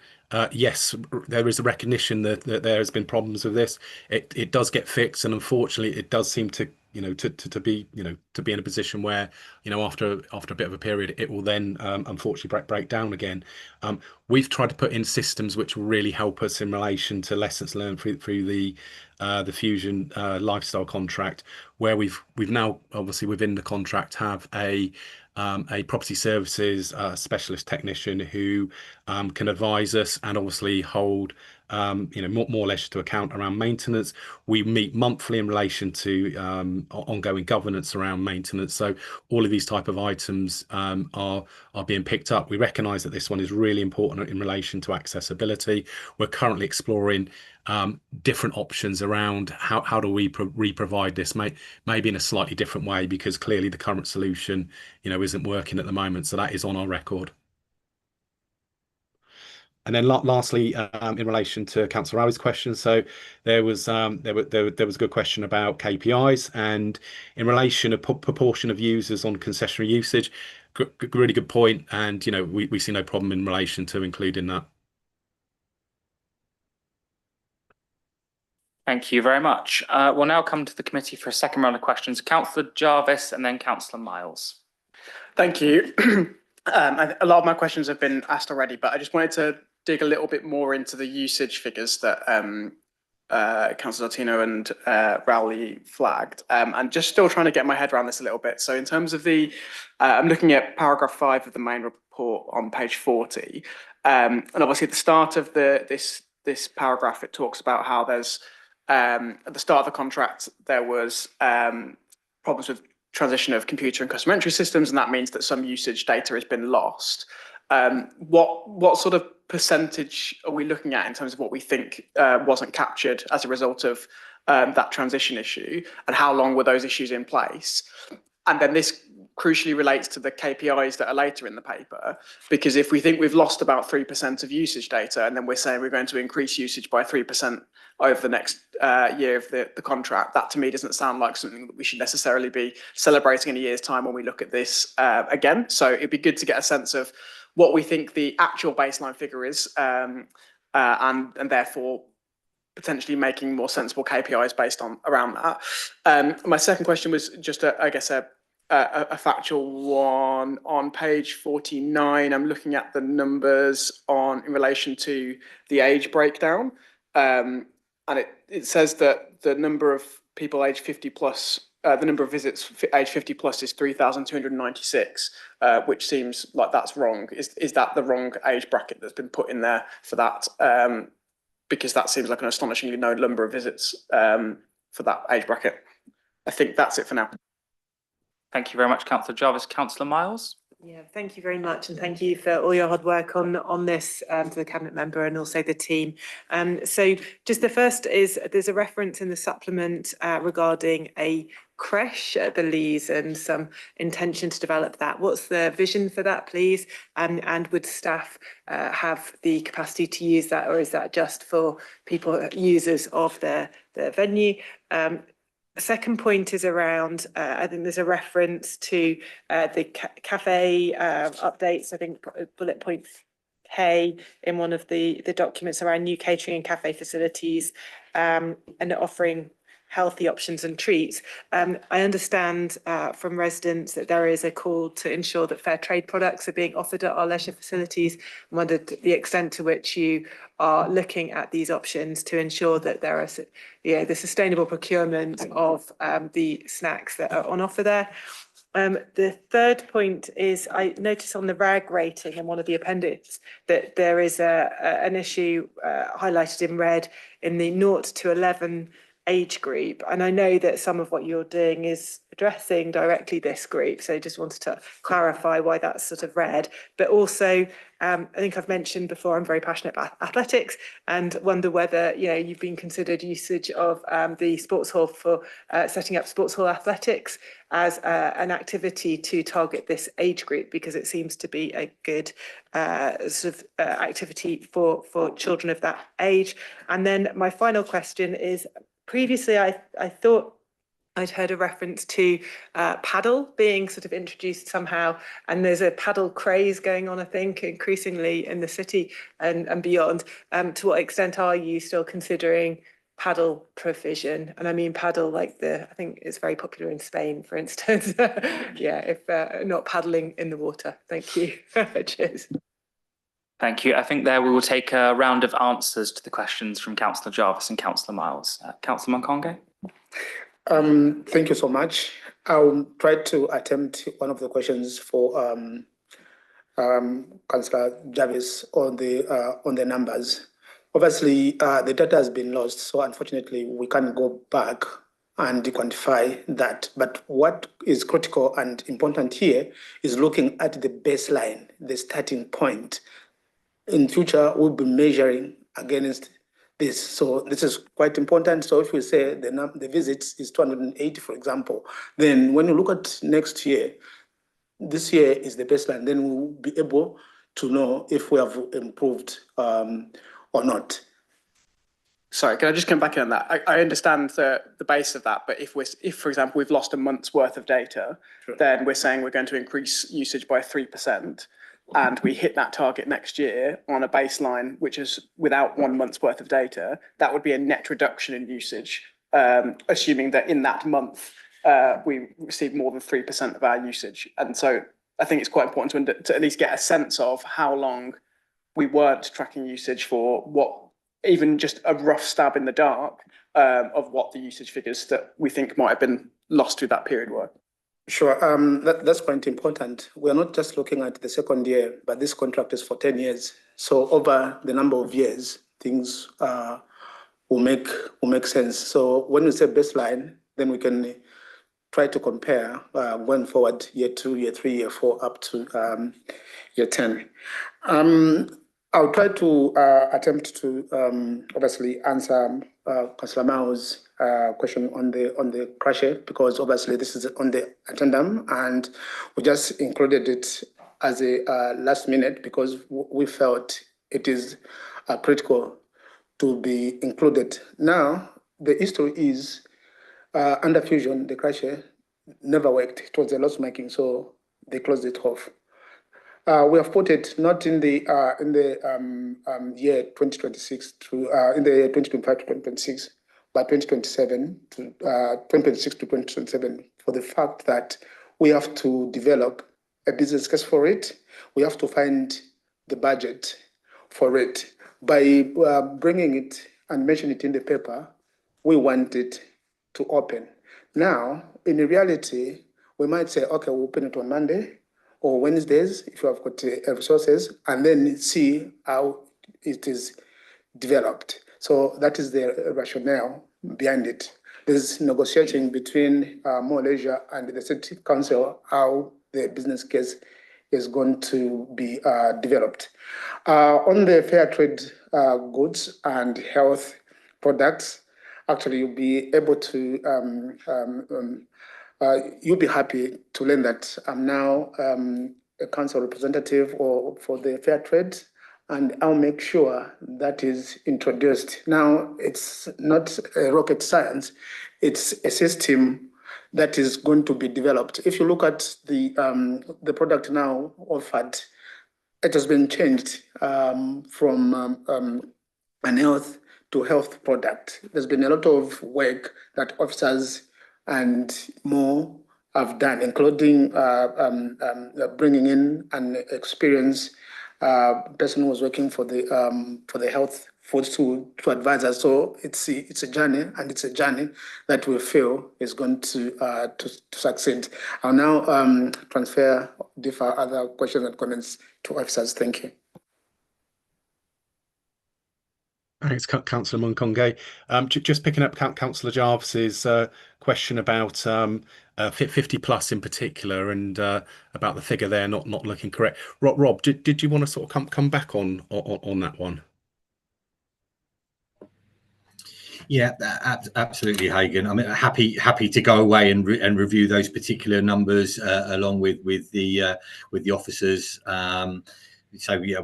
Yes, there is a recognition that there has been problems with this. It does get fixed, and unfortunately, it does seem to to be to be in a position where after a bit of a period, it will then unfortunately break down again. We've tried to put in systems which will really help us in relation to lessons learned through the Fusion lifestyle contract, where we've now obviously within the contract have a property services specialist technician who can advise us and obviously hold more leisure to account around maintenance. We meet monthly in relation to ongoing governance around maintenance. So all of these type of items are being picked up. We recognise that this one is really important in relation to accessibility. We're currently exploring different options around how do we re-provide this, maybe in a slightly different way, because clearly the current solution isn't working at the moment. So that is on our record. And then lastly, in relation to Councillor Rowley's question, so there was a good question about KPIs, and in relation to proportion of users on concessionary usage, really good point, and we see no problem in relation to including that. Thank you very much. We'll now come to the committee for a second round of questions. Councillor Jarvis and then Councillor Miles. Thank you. A lot of my questions have been asked already, but I just wanted to dig a little bit more into the usage figures that Councillor Tino and Rowley flagged, and just still trying to get my head around this a little bit. So in terms of I'm looking at paragraph 5 of the main report on page 40, and obviously at the start of this paragraph, it talks about how there's at the start of the contract there was problems with transition of computer and customer entry systems, and that means that some usage data has been lost. What sort of percentage are we looking at in terms of what we think wasn't captured as a result of that transition issue, and how long were those issues in place? And then this crucially relates to the KPIs that are later in the paper, because if we think we've lost about 3% of usage data, and then we're saying we're going to increase usage by 3% over the next year of the contract, that to me doesn't sound like something that we should necessarily be celebrating in a year's time when we look at this again. So it'd be good to get a sense of what we think the actual baseline figure is, and therefore potentially making more sensible KPIs based on around that. My second question was just I guess a factual one. On page 49, I'm looking at the numbers in relation to the age breakdown, and it says that the number of people aged 50 plus, the number of visits age 50 plus is 3,296, which seems like that's wrong. Is that the wrong age bracket that's been put in there for that? Because that seems like an astonishingly low number of visits for that age bracket. I think that's it for now. Thank you very much, Councillor Jarvis. Councillor Miles. Yeah, thank you very much, and thank you for all your hard work on this to the Cabinet Member and also the team. So just the first is there's a reference in the supplement regarding a creche at the Lees and some intention to develop that. What's the vision for that, please? And would staff have the capacity to use that, or is that just for people, users of the venue? Second point is around, I think there's a reference to the cafe updates, I think bullet point K in one of the documents around new catering and cafe facilities and offering healthy options and treats. I understand from residents that there is a call to ensure that fair trade products are being offered at our leisure facilities. I wondered the extent to which you are looking at these options to ensure that there are the sustainable procurement of the snacks that are on offer there. The third point is I noticed on the RAG rating in one of the appendix that there is an issue highlighted in red in the 0 to 11 age group, and I know that some of what you're doing is addressing directly this group, so just wanted to clarify why that's sort of red. But also I think I've mentioned before I'm very passionate about athletics, and wonder whether you've been considered usage of the sports hall for setting up sports hall athletics as an activity to target this age group, because it seems to be a good sort of activity for children of that age. And then my final question is, previously I thought I'd heard a reference to paddle being sort of introduced somehow, and there's a paddle craze going on, I think, increasingly in the city and beyond. To what extent are you still considering paddle provision? And I mean paddle like I think it's very popular in Spain, for instance. Yeah, if not paddling in the water. Thank you. Cheers. Thank you. I think there we will take a round of answers to the questions from Councillor Jarvis and Councillor Miles. Councillor Monkonge. Thank you so much. I'll try to attempt one of the questions for Councillor Jarvis on the numbers. Obviously, the data has been lost, so unfortunately, we can't go back and quantify that. But what is critical and important here is looking at the baseline, the starting point. In future, we'll be measuring against this. So this is quite important. So if we say the visits is 280, for example, then when you look at next year, this year is the baseline, then we'll be able to know if we have improved or not. Sorry, can I just come back in on that? I understand the base of that, but if for example, we've lost a month's worth of data, sure, then we're saying we're going to increase usage by 3%, and we hit that target next year on a baseline which is without 1 month's worth of data, that would be a net reduction in usage, assuming that in that month we receive more than 3% of our usage. And so I think it's quite important to at least get a sense of how long we weren't tracking usage for, what even just a rough stab in the dark of what the usage figures that we think might have been lost through that period were. Sure, that's quite important. We're not just looking at the second year, but this contract is for 10 years. So over the number of years, things will make sense. So when we say baseline, then we can try to compare going forward year 2, year 3, year 4, up to year 10. I'll try to attempt to obviously answer Councillor Mao's question on the crusher, because obviously this is on the agenda and we just included it as a last minute because we felt it is critical to be included. Now, the history is under fusion, the crusher never worked. It was a loss making, so they closed it off. We have put it not in the year 2026 to in the 2025 to 2026, but 2027 to 2026 to 2027, for the fact that we have to develop a business case for it. We have to find the budget for it. By bringing it and mentioning it in the paper, we want it to open. Now, in reality, we might say, okay, we'll open it on Monday or Wednesdays if you have got resources, and then see how it is developed. So that is the rationale behind it. There's negotiating between More Leisure and the City Council how the business case is going to be developed. On the fair trade goods and health products, actually you'll be able to you'll be happy to learn that I'm now a council representative for the fair trade, and I'll make sure that is introduced. Now, it's not a rocket science, it's a system that is going to be developed. If you look at the product now offered, it has been changed from an health to health product. There's been a lot of work that officers and more have done, including bringing in an experienced person who was working for the health food to advise us. So it's a journey, and it's a journey that we feel is going to succeed. I'll now defer other questions and comments to officers. Thank you. Thanks, Councillor Monkonge. Just picking up Councillor Jarvis's question about 50 plus in particular, and about the figure there not looking correct. Rob, did you want to sort of come back on that one? Yeah, absolutely, Hagan. I mean, happy to go away and review those particular numbers along with the officers. So yeah,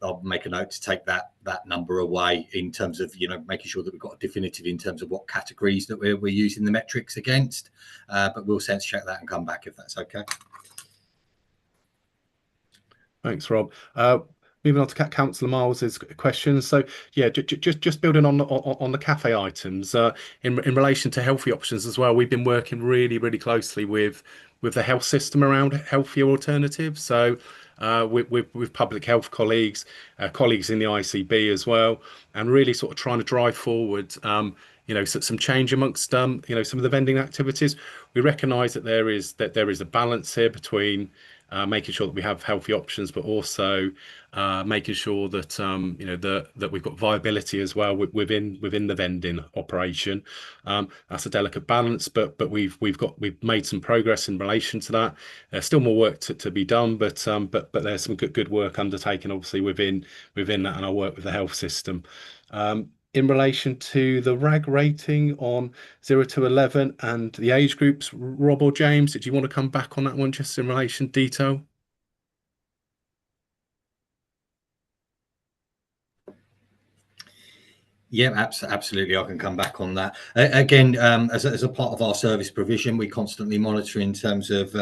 I'll make a note to take that number away in terms of, you know, making sure that we've got a definitive in terms of what categories that we're using the metrics against. But we'll sense check that and come back if that's okay. Thanks, Rob. Moving on to Councillor Miles's questions. So yeah, just building on the cafe items, in relation to healthy options as well. We've been working really closely with the health system around healthier alternatives. So with public health colleagues, colleagues in the ICB as well, and really sort of trying to drive forward you know, some change amongst you know, some of the vending activities. We recognise that there is a balance here between making sure that we have healthy options, but also making sure that you know, that we've got viability as well within the vending operation. That's a delicate balance, but we've made some progress in relation to that. There's still more work to be done, but there's some good work undertaken, obviously within that, and I work with the health system. In relation to the RAG rating on 0 to 11 and the age groups, Rob or James, did you want to come back on that one just in relation to detail? Yeah, absolutely. I can come back on that. Again, as a part of our service provision, we constantly monitor in terms of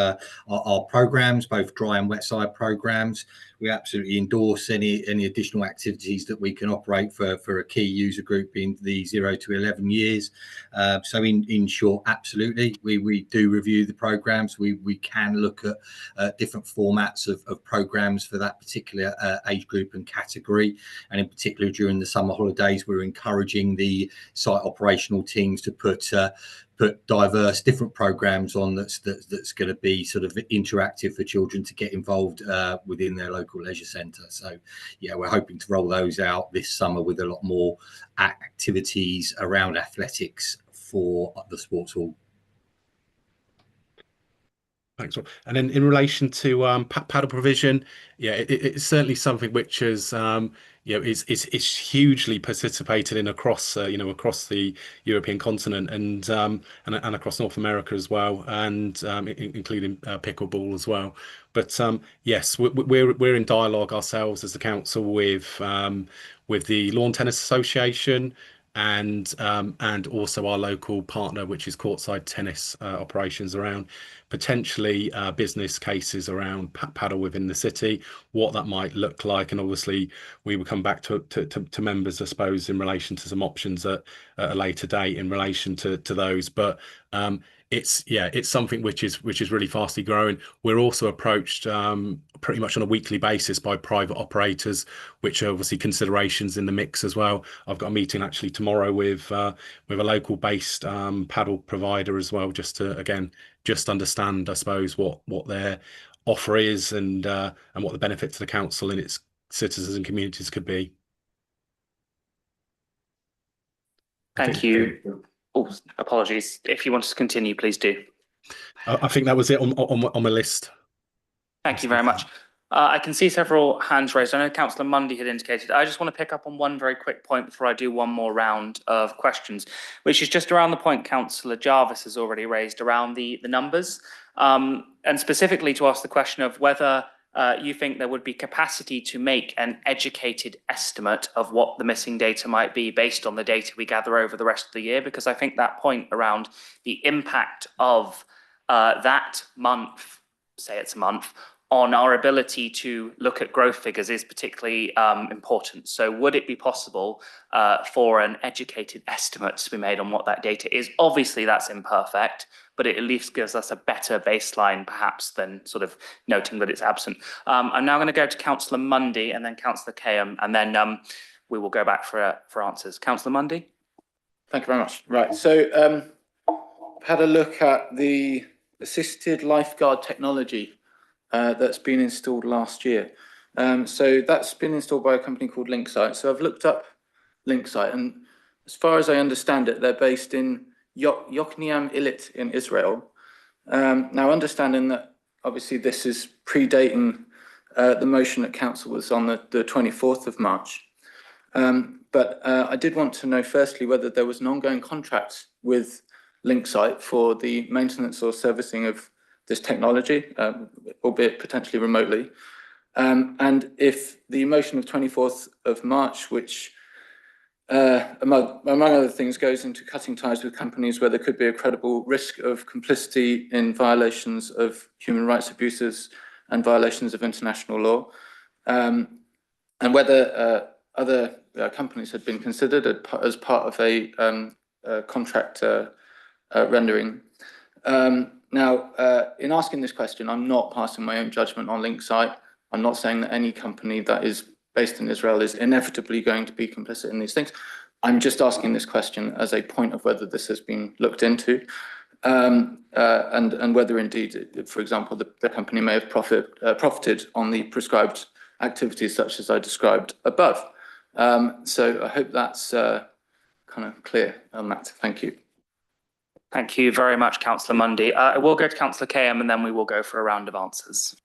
our programs, both dry and wet side programs. We absolutely endorse any additional activities that we can operate for a key user group in the 0 to 11 years. So in short, absolutely, we do review the programs. We can look at different formats of programs for that particular age group and category. And in particular, during the summer holidays, we're encouraging the site operational teams to put diverse different programs on that's going to be sort of interactive for children to get involved within their local leisure centre. So yeah, we're hoping to roll those out this summer with a lot more activities around athletics for the sports hall. Thanks, Rob. And then in relation to paddle provision, yeah, it's certainly something which is you know, is hugely participated in across you know, across the European continent and across North America as well, and including pickleball as well. But yes, we're in dialogue ourselves as the council with the Lawn Tennis Association and also our local partner, which is Courtside Tennis Operations, around potentially business cases around paddle within the city, what that might look like, and obviously we will come back to members, I suppose, in relation to some options at a later date in relation to those. But it's something which is really fastly growing. We're also approached pretty much on a weekly basis by private operators, which are obviously considerations in the mix as well. I've got a meeting actually tomorrow with a local based paddle provider as well, just to again just understand, I suppose, what their offer is and what the benefit to the council and its citizens and communities could be. Thank you. Oh, apologies. If you want to continue, please do. I think that was it on my list. Thank you very much. I can see several hands raised. I know Councillor Mundy had indicated. I just want to pick up on one very quick point before I do one more round of questions, which is just around the point Councillor Jarvis has already raised around the numbers, and specifically to ask the question of whether you think there would be capacity to make an educated estimate of what the missing data might be based on the data we gather over the rest of the year, because I think that point around the impact of that month, say it's a month, on our ability to look at growth figures is particularly important. So would it be possible for an educated estimate to be made on what that data is? Obviously that's imperfect, but it at least gives us a better baseline perhaps than sort of noting that it's absent. I'm now going to go to Councillor Mundy and then Councillor Kayham, and then we will go back for answers. Councillor Mundy? Thank you very much. Right, so I've had a look at the assisted lifeguard technology that's been installed last year. So that's been installed by a company called Linksite. So I've looked up Linksite, and as far as I understand it, they're based in Yokneam Illit in Israel. Now, understanding that obviously this is predating the motion at council was on the 24th of March. But I did want to know firstly whether there was an ongoing contract with Linksite for the maintenance or servicing of this technology, albeit potentially remotely. And if the motion of 24th of March, which among other things, goes into cutting ties with companies where there could be a credible risk of complicity in violations of human rights abuses and violations of international law, and whether other companies had been considered as part of a contract rendering. Now, in asking this question, I'm not passing my own judgment on Linksite. I'm not saying that any company that is based in Israel is inevitably going to be complicit in these things. I'm just asking this question as a point of whether this has been looked into, and whether indeed, for example, the company may have profited on the prescribed activities such as I described above. So I hope that's kind of clear on that. Thank you. Thank you very much, Councillor Mundy. We'll go to Councillor Kayham and then we will go for a round of answers.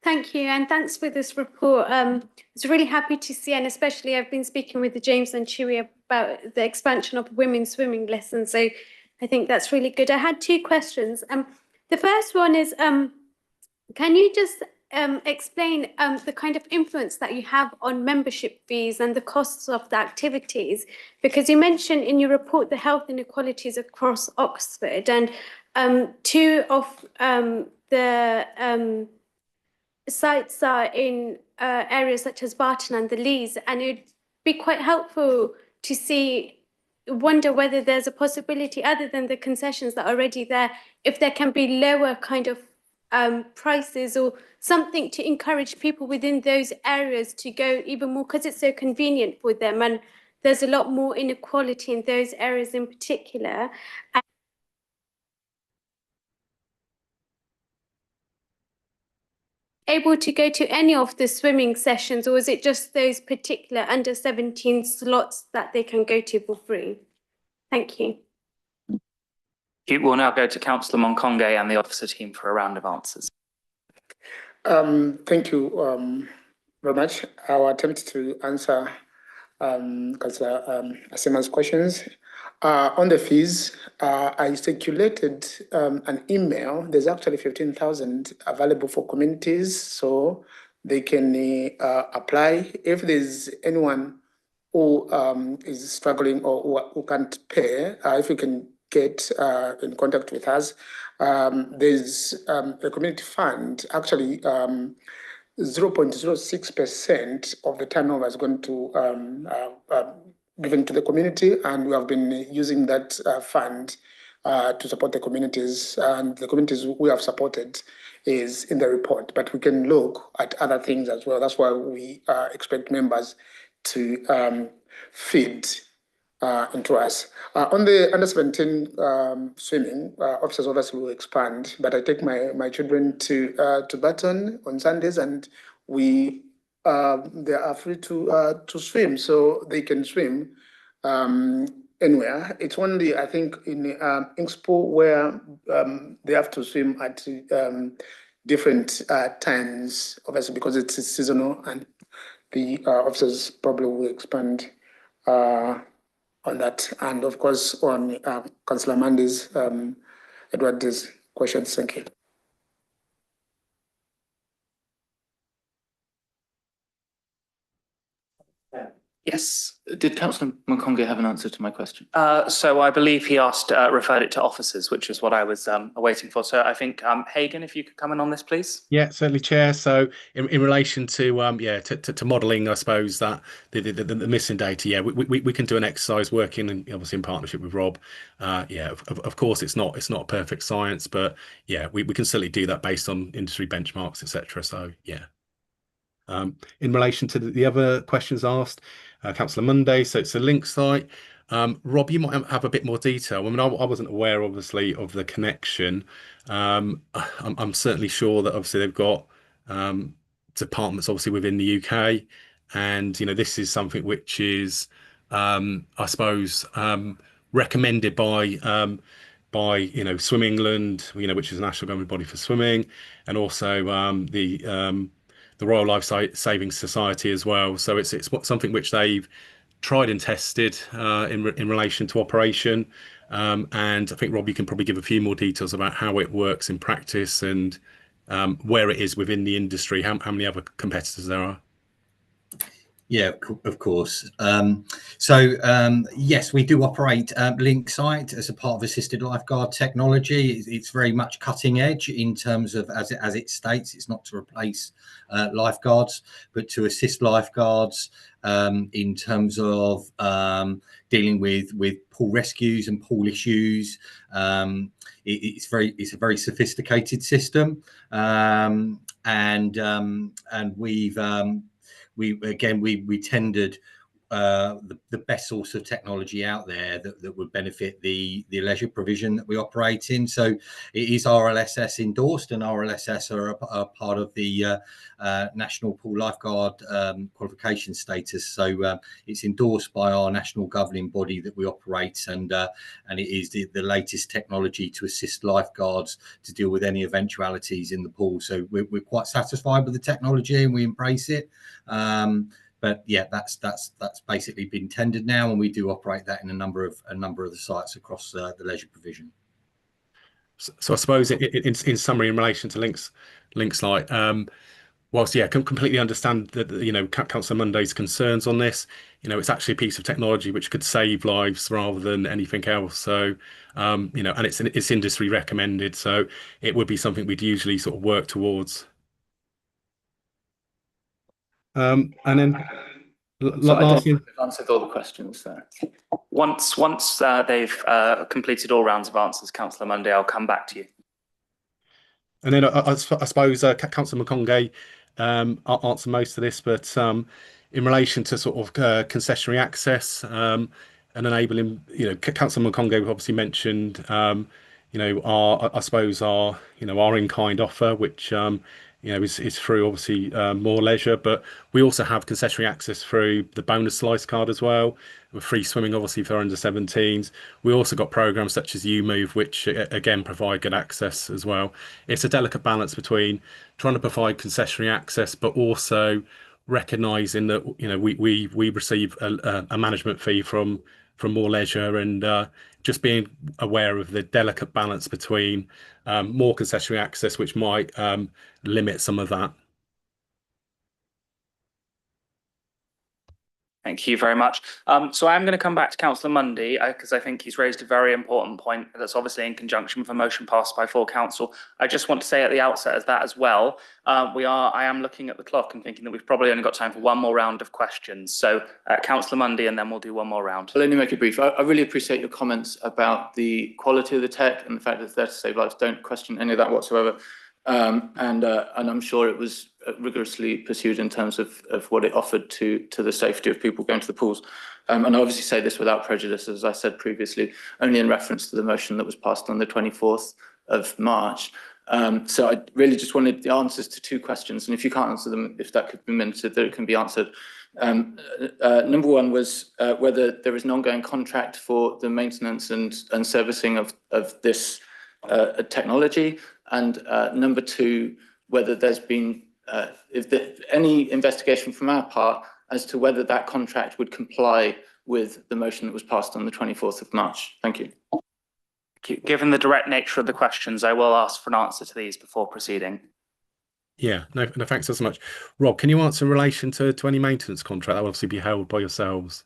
Thank you, and thanks for this report. I was really happy to see, and especially I've been speaking with James and Chewy about the expansion of women's swimming lessons, so I think that's really good. I had two questions. The first one is, can you just explain the kind of influence that you have on membership fees and the costs of the activities? Because you mentioned in your report the health inequalities across Oxford, and two of the sites are in areas such as Barton and the Lees, and it'd be quite helpful to wonder whether there's a possibility, other than the concessions that are already there, if there can be lower kind of prices or something to encourage people within those areas to go even more, because it's so convenient for them, and there's a lot more inequality in those areas in particular. Able to go to any of the swimming sessions, or is it just those particular under 17 slots that they can go to for free? Thank you. We will now go to Councillor Monkonge and the officer team for a round of answers. Thank you very much. I'll attempt to answer Councillor Asima's questions. On the fees, I circulated an email. There's actually 15,000 available for communities, so they can apply. If there's anyone who is struggling or who can't pay, if you can get in contact with us. There's a community fund, actually 0.06% of the turnover is going to given to the community, and we have been using that fund to support the communities, and the communities we have supported is in the report, but we can look at other things as well. That's why we expect members to feed into us. On the under 17 swimming, officers obviously will expand, but I take my children to Barton on Sundays, and they are free to swim, so they can swim anywhere. It's only, I think, in Ingspo where they have to swim at different times, obviously because it's seasonal, and the officers probably will expand on that, and of course on Councillor Mandy's, Edward's questions. Thank you. Yes. Did Councillor Monkonge have an answer to my question? So I believe he referred it to officers, which is what I was awaiting for. So I think Hagan, if you could come in on this, please. Yeah, certainly, Chair. So in relation to to modelling, I suppose that the missing data, yeah, we can do an exercise working obviously in partnership with Rob. Of course it's not a perfect science, but yeah, we can certainly do that based on industry benchmarks, etc. So yeah. In relation to the other questions asked, Councillor Monday, so it's a Linksite. Rob, you might have a bit more detail. I mean, I wasn't aware, obviously, of the connection. I'm certainly sure that obviously they've got departments obviously within the UK, and this is something which is, I suppose, recommended by Swim England, which is a national government body for swimming, and also the Royal Life Saving Society as well. So it's something which they've tried and tested in relation to operation. And I think, Rob, you can probably give a few more details about how it works in practice and where it is within the industry, how many other competitors there are? Yeah, of course. Yes, we do operate Linksite as a part of assisted lifeguard technology. It's very much cutting edge in terms of, as it states, it's not to replace lifeguards, but to assist lifeguards in terms of dealing with pool rescues and pool issues. It's a very sophisticated system, and we've we tendered the best source of technology out there that would benefit the leisure provision that we operate in. So it is RLSS endorsed, and RLSS are a part of the National Pool Lifeguard qualification status. So it's endorsed by our national governing body that we operate, and it is the latest technology to assist lifeguards to deal with any eventualities in the pool. So we're quite satisfied with the technology, and we embrace it. But yeah, that's basically been tendered now, and we do operate that in a number of the sites across the leisure provision. So I suppose in summary, in relation to Linksite, whilst I can completely understand that Councillor Monday's concerns on this, it's actually a piece of technology which could save lives rather than anything else. So and it's industry recommended, so it would be something we'd usually sort of work towards. And then lastly, I've answered all the questions there. Once they've completed all rounds of answers, Councillor Monday, I'll come back to you. And then I suppose Councillor McCongay answer most of this, but in relation to sort of concessionary access and enabling, Councillor McCongay obviously mentioned, our in-kind offer, which is through obviously more leisure, but we also have concessionary access through the bonus slice card as well, with free swimming obviously for under 17s. We also got programs such as You Move, which again provide good access as well. It's a delicate balance between trying to provide concessionary access, but also recognizing that we receive a management fee from more leisure, and just being aware of the delicate balance between more concessionary access, which might limit some of that. Thank you very much. So I'm going to come back to Councillor Mundy because I think he's raised a very important point that's obviously in conjunction with a motion passed by full council. I just want to say at the outset of that as well, I am looking at the clock and thinking that we've probably only got time for one more round of questions. So Councillor Mundy, and then we'll do one more round. I'll only make it brief. I really appreciate your comments about the quality of the tech and the fact that it's there to save lives. Don't question any of that whatsoever. And I'm sure it was rigorously pursued in terms of what it offered to the safety of people going to the pools. And I obviously say this without prejudice, as I said previously, only in reference to the motion that was passed on the 24th of March. So I really just wanted the answers to two questions, and if you can't answer them, if that could be minuted, that it can be answered. Number one was whether there is an ongoing contract for the maintenance and servicing of this technology, and number two, whether there's been any investigation from our part as to whether that contract would comply with the motion that was passed on the 24th of March. Thank you. Given the direct nature of the questions, I will ask for an answer to these before proceeding. Yeah, no, thanks so much. Rob, can you answer in relation to any maintenance contract that will obviously be held by yourselves?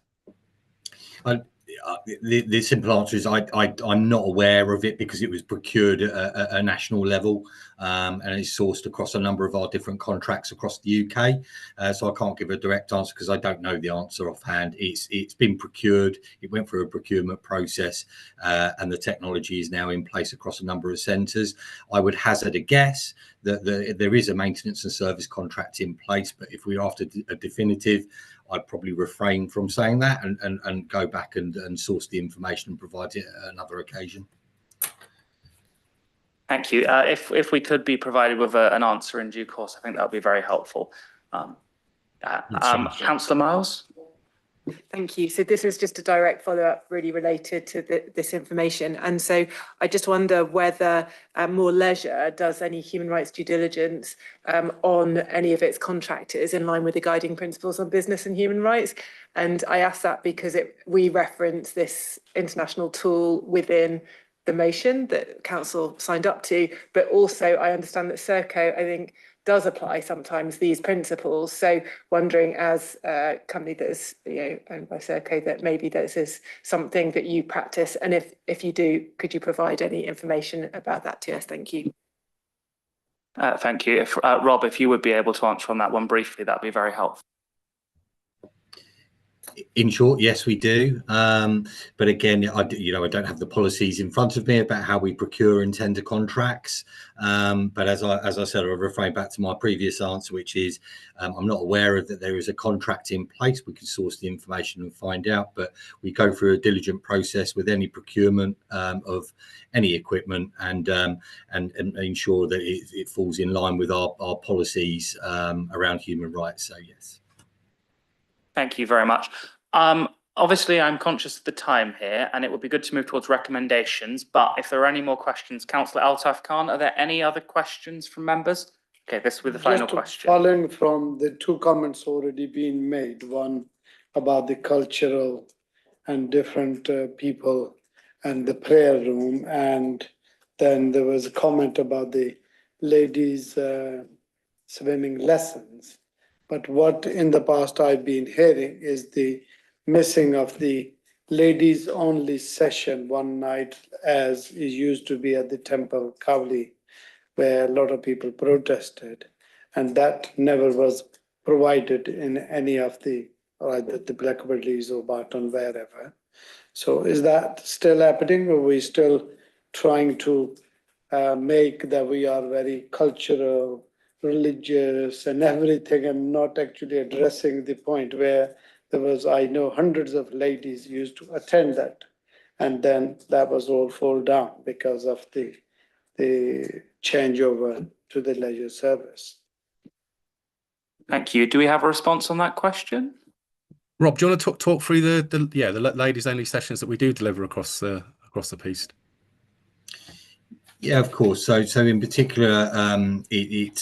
The simple answer is I'm not aware of it, because it was procured at a national level, and it's sourced across a number of our different contracts across the UK. So I can't give a direct answer because I don't know the answer offhand. It's been procured. It went through a procurement process, and the technology is now in place across a number of centres. I would hazard a guess that there is a maintenance and service contract in place, but if we're after a definitive, I'd probably refrain from saying that and go back and source the information and provide it at another occasion. Thank you. If we could be provided with an answer in due course, I think that would be very helpful. Councillor Miles? Thank you. So this is just a direct follow-up really related to this information. And so I just wonder whether More Leisure does any human rights due diligence on any of its contractors in line with the guiding principles on business and human rights. And I ask that because we reference this international tool within the motion that council signed up to, but also I understand that Serco, I think, does apply sometimes these principles. So wondering, as a company that is owned by Serco, that maybe this is something that you practice, and if you do, could you provide any information about that to us? Thank you. Thank you. If Rob, if you would be able to answer on that one briefly, that'd be very helpful. In short, yes, we do. But again, I don't have the policies in front of me about how we procure and tender contracts. But as I said, I'll refer back to my previous answer, which is I'm not aware of that there is a contract in place. We can source the information and find out, but we go through a diligent process with any procurement of any equipment and ensure that it falls in line with our policies around human rights. So yes. Thank you very much. Obviously, I'm conscious of the time here, and it would be good to move towards recommendations. But if there are any more questions, Councillor Altaf Khan, are there any other questions from members? Okay, this will be the final question. Following from the two comments already being made, one about the cultural and different people and the prayer room, and then there was a comment about the ladies swimming lessons. But what in the past I've been hearing is the missing of the ladies only session one night, as it used to be at the Temple Cowley, where a lot of people protested, and that never was provided in any of the either the Blackbirdies or Barton, wherever. So is that still happening, or are we still trying to make that we are very cultural, religious and everything, and not actually addressing the point where there was, I know, hundreds of ladies used to attend that, and then that was all fall down because of the changeover to the leisure service. Thank you. Do we have a response on that question? Rob, do you want to talk through the ladies only sessions that we do deliver across the piece? Yeah, of course. So in particular, we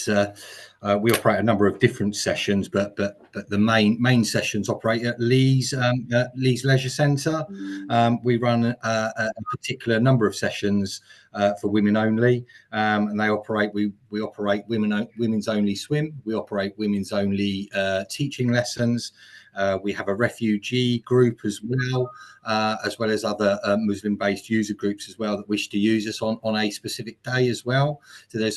operate a number of different sessions, but the main sessions operate at Lees Leisure Centre. We run a particular number of sessions for women only, and they operate. We operate women's only swim. We operate women's only teaching lessons. We have a refugee group as well as other Muslim-based user groups as well that wish to use us on a specific day as well. So I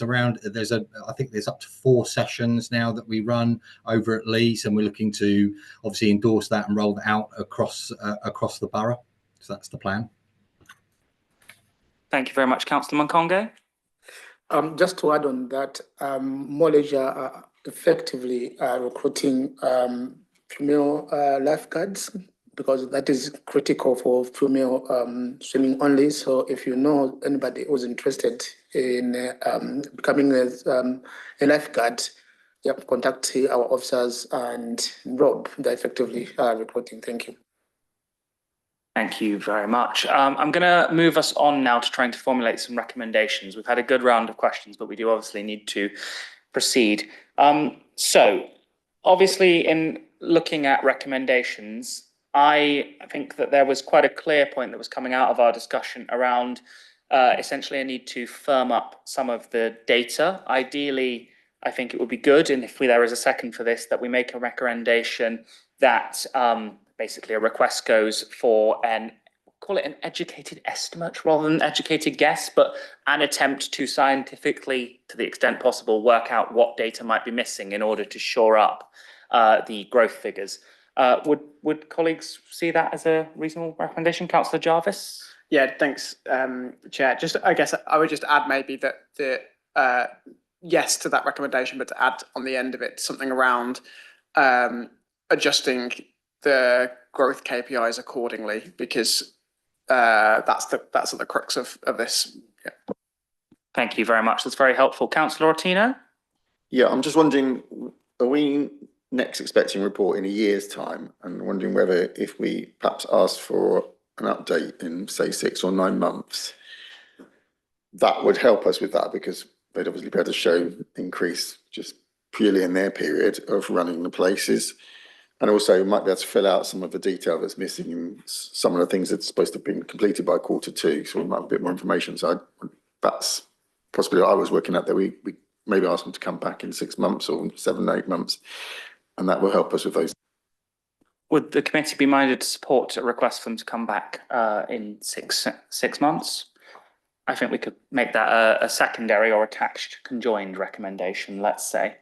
think there's up to 4 sessions now that we run over at Lees, and we're looking to obviously endorse that and roll that out across the borough. So that's the plan. Thank you very much, Councillor Monkonge. Just to add on that, More Leisure are effectively recruiting female lifeguards, because that is critical for female swimming only. So if you know anybody who's interested in becoming a lifeguard, contact our officers and Rob. They're effectively recruiting. Thank you. Thank you very much. I'm going to move us on now to trying to formulate some recommendations. We've had a good round of questions, but we do obviously need to proceed. So obviously in looking at recommendations, I think that there was quite a clear point that was coming out of our discussion around essentially a need to firm up some of the data. Ideally, I think it would be good, and if there is a second for this, that we make a recommendation that basically a request goes for call it an educated estimate rather than an educated guess, but an attempt to scientifically, to the extent possible, work out what data might be missing in order to shore up the growth figures. Would colleagues see that as a reasonable recommendation? Councillor Jarvis? Yeah, thanks, Chair. I guess I would just add maybe that the yes to that recommendation, but to add on the end of it something around adjusting the growth KPIs accordingly, because that's at the crux of this. Yeah. Thank you very much. That's very helpful. Councillor Ortino? Yeah, I'm just wondering, are we next expecting a report in a year's time, and wondering whether if we perhaps ask for an update in say 6 or 9 months, that would help us with that, because they'd obviously be able to show increase just purely in their period of running the places. And also we might be able to fill out some of the detail that's missing in some of the things that's supposed to have been completed by Q2. So we might have a bit more information. So that's possibly what I was working at, that we maybe ask them to come back in 6 months or 7, 8 months. And that will help us with those. Would the committee be minded to support a request for them to come back in six months? I think we could make that a secondary or attached conjoined recommendation, let's say.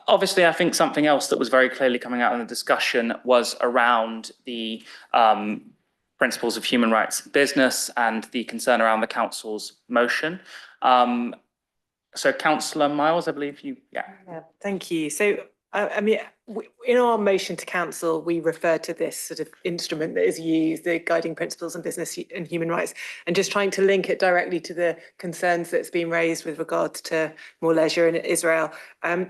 Obviously, I think something else that was very clearly coming out in the discussion was around the principles of human rights in business and the concern around the council's motion. So Councillor Miles, I believe you, yeah. Thank you. So, I mean, in our motion to council, we refer to this sort of instrument that is used, the guiding principles on business and human rights, and just trying to link it directly to the concerns that's been raised with regards to more leisure in Israel.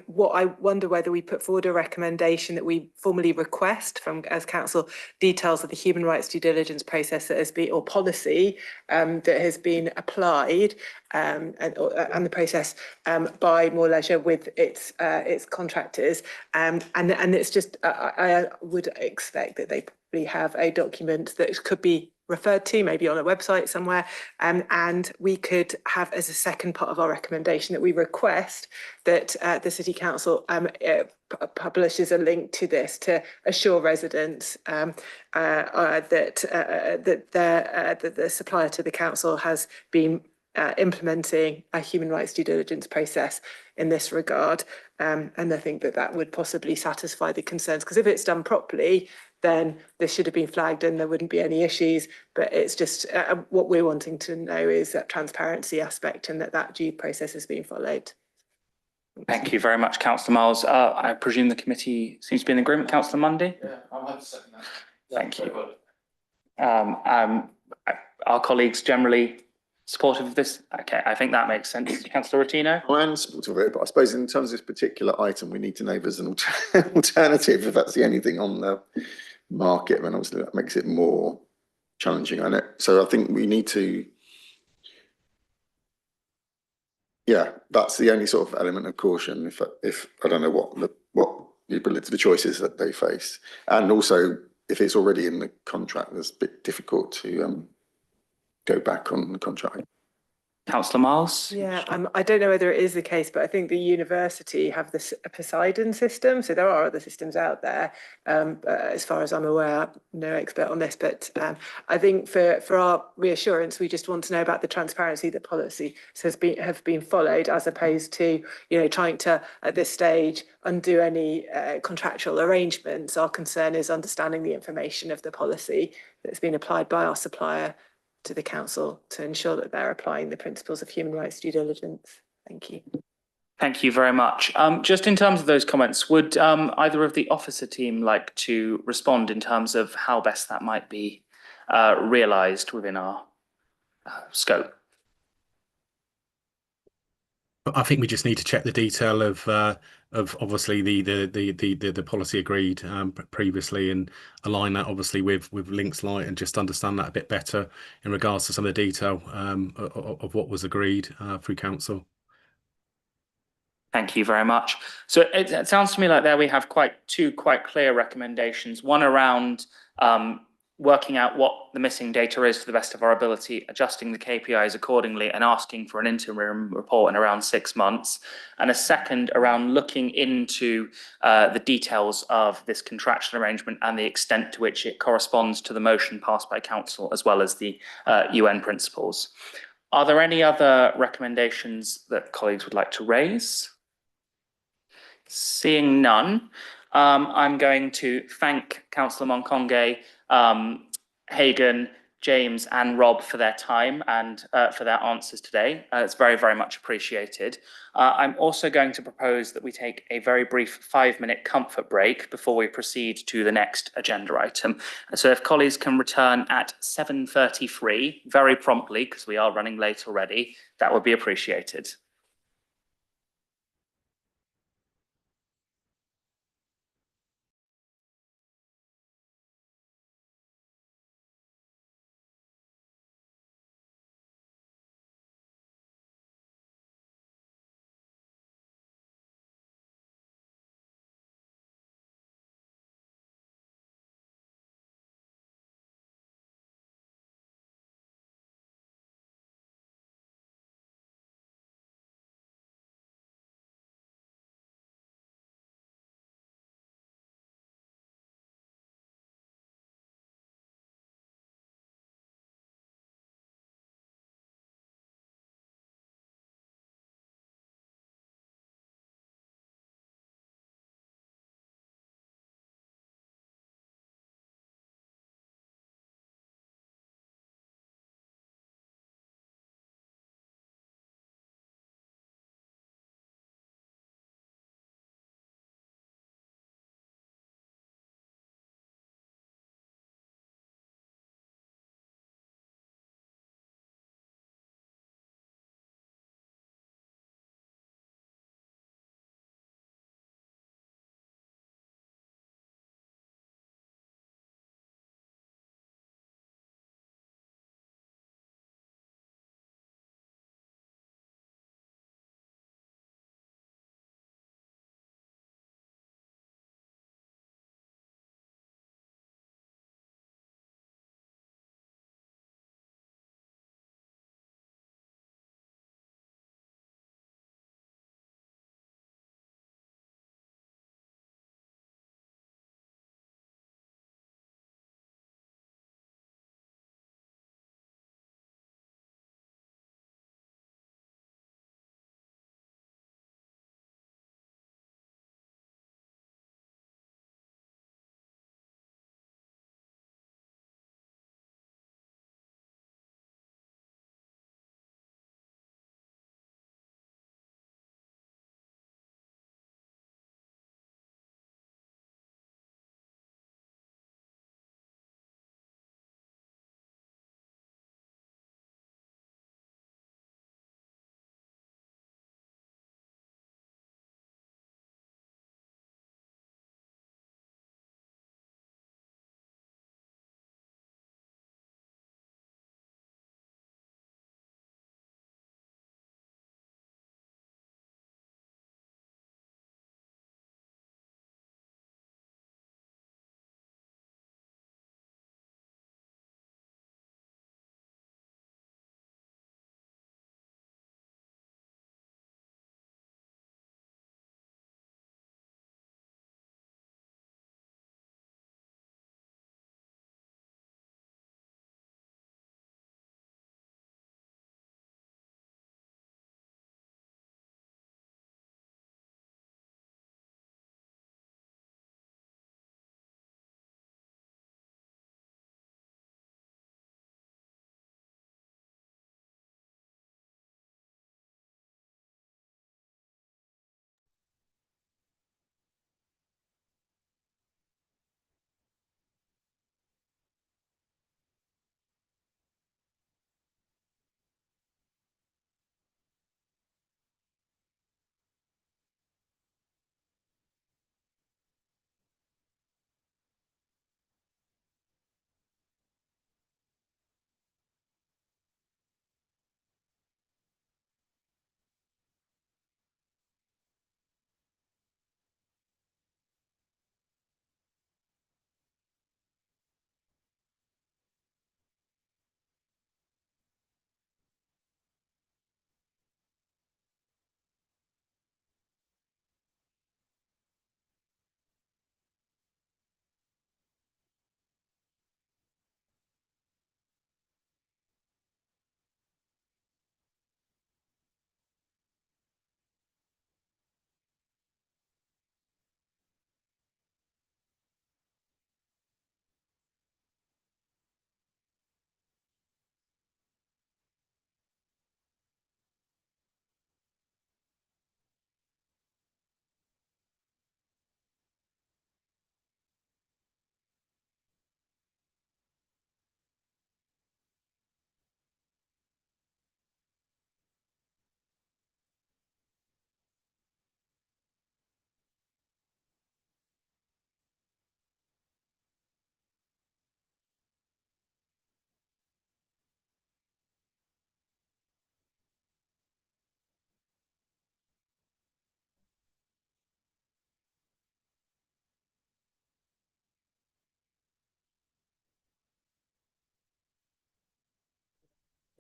What I wonder whether we put forward a recommendation that we formally request from as council details of the human rights due diligence process that has been, or policy that has been applied and the process by More Leisure with its contractors, and it's just I would expect that they probably have a document that could be referred to, maybe on a website somewhere, and we could have as a second part of our recommendation that we request that the City Council publishes a link to this to assure residents that the supplier to the council has been implementing a human rights due diligence process in this regard. And I think that would possibly satisfy the concerns, because if it's done properly, then this should have been flagged and there wouldn't be any issues. But it's just what we're wanting to know is that transparency aspect and that due process has been followed. Thank you very much, Councillor Miles. I presume the committee seems to be in agreement. Councillor Mundy? Yeah, I'll have to second that. Thank you. Our colleagues generally supportive of this? Okay, I think that makes sense. Councillor Rotino? I am supportive of it, but I suppose in terms of this particular item, we need to know if there's an alternative. If that's the only thing on the market, then obviously that makes it more challenging on it. So I think we need to, yeah, that's the only sort of element of caution. If I don't know what the choices that they face, and also if it's already in the contract, it's a bit difficult to go back on the contract. Councillor Miles? Yeah, I don't know whether it is the case, but I think the university have this Poseidon system. So there are other systems out there. As far as I'm aware, I'm no expert on this, but I think for our reassurance, we just want to know about the transparency that policy have been followed, as opposed to trying to at this stage undo any contractual arrangements. Our concern is understanding the information of the policy that's been applied by our supplier to the council to ensure that they're applying the principles of human rights due diligence. Thank you. Thank you very much. Just in terms of those comments, would either of the officer team like to respond in terms of how best that might be realised within our scope? I think we just need to check the detail of obviously the policy agreed previously, and align that obviously with Links Light, and just understand that a bit better in regards to some of the detail of what was agreed through council. Thank you very much. So it sounds to me like there we have two quite clear recommendations. One around working out what the missing data is to the best of our ability, adjusting the KPIs accordingly, and asking for an interim report in around 6 months. And a second around looking into the details of this contractual arrangement and the extent to which it corresponds to the motion passed by council, as well as the UN principles. Are there any other recommendations that colleagues would like to raise? Seeing none, I'm going to thank Councillor Monconge, Hagan, James and Rob for their time and for their answers today. It's very, very much appreciated. I'm also going to propose that we take a very brief 5-minute comfort break before we proceed to the next agenda item. So if colleagues can return at 7:33, very promptly, because we are running late already, that would be appreciated.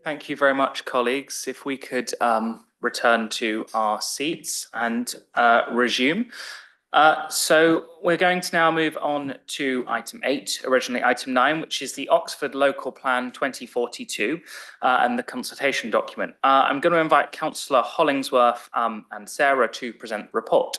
Thank you very much, colleagues. If we could return to our seats and resume. So we're going to now move on to item 8, originally item 9, which is the Oxford Local Plan 2042 and the consultation document. I'm going to invite Councillor Hollingsworth and Sarah to present the report.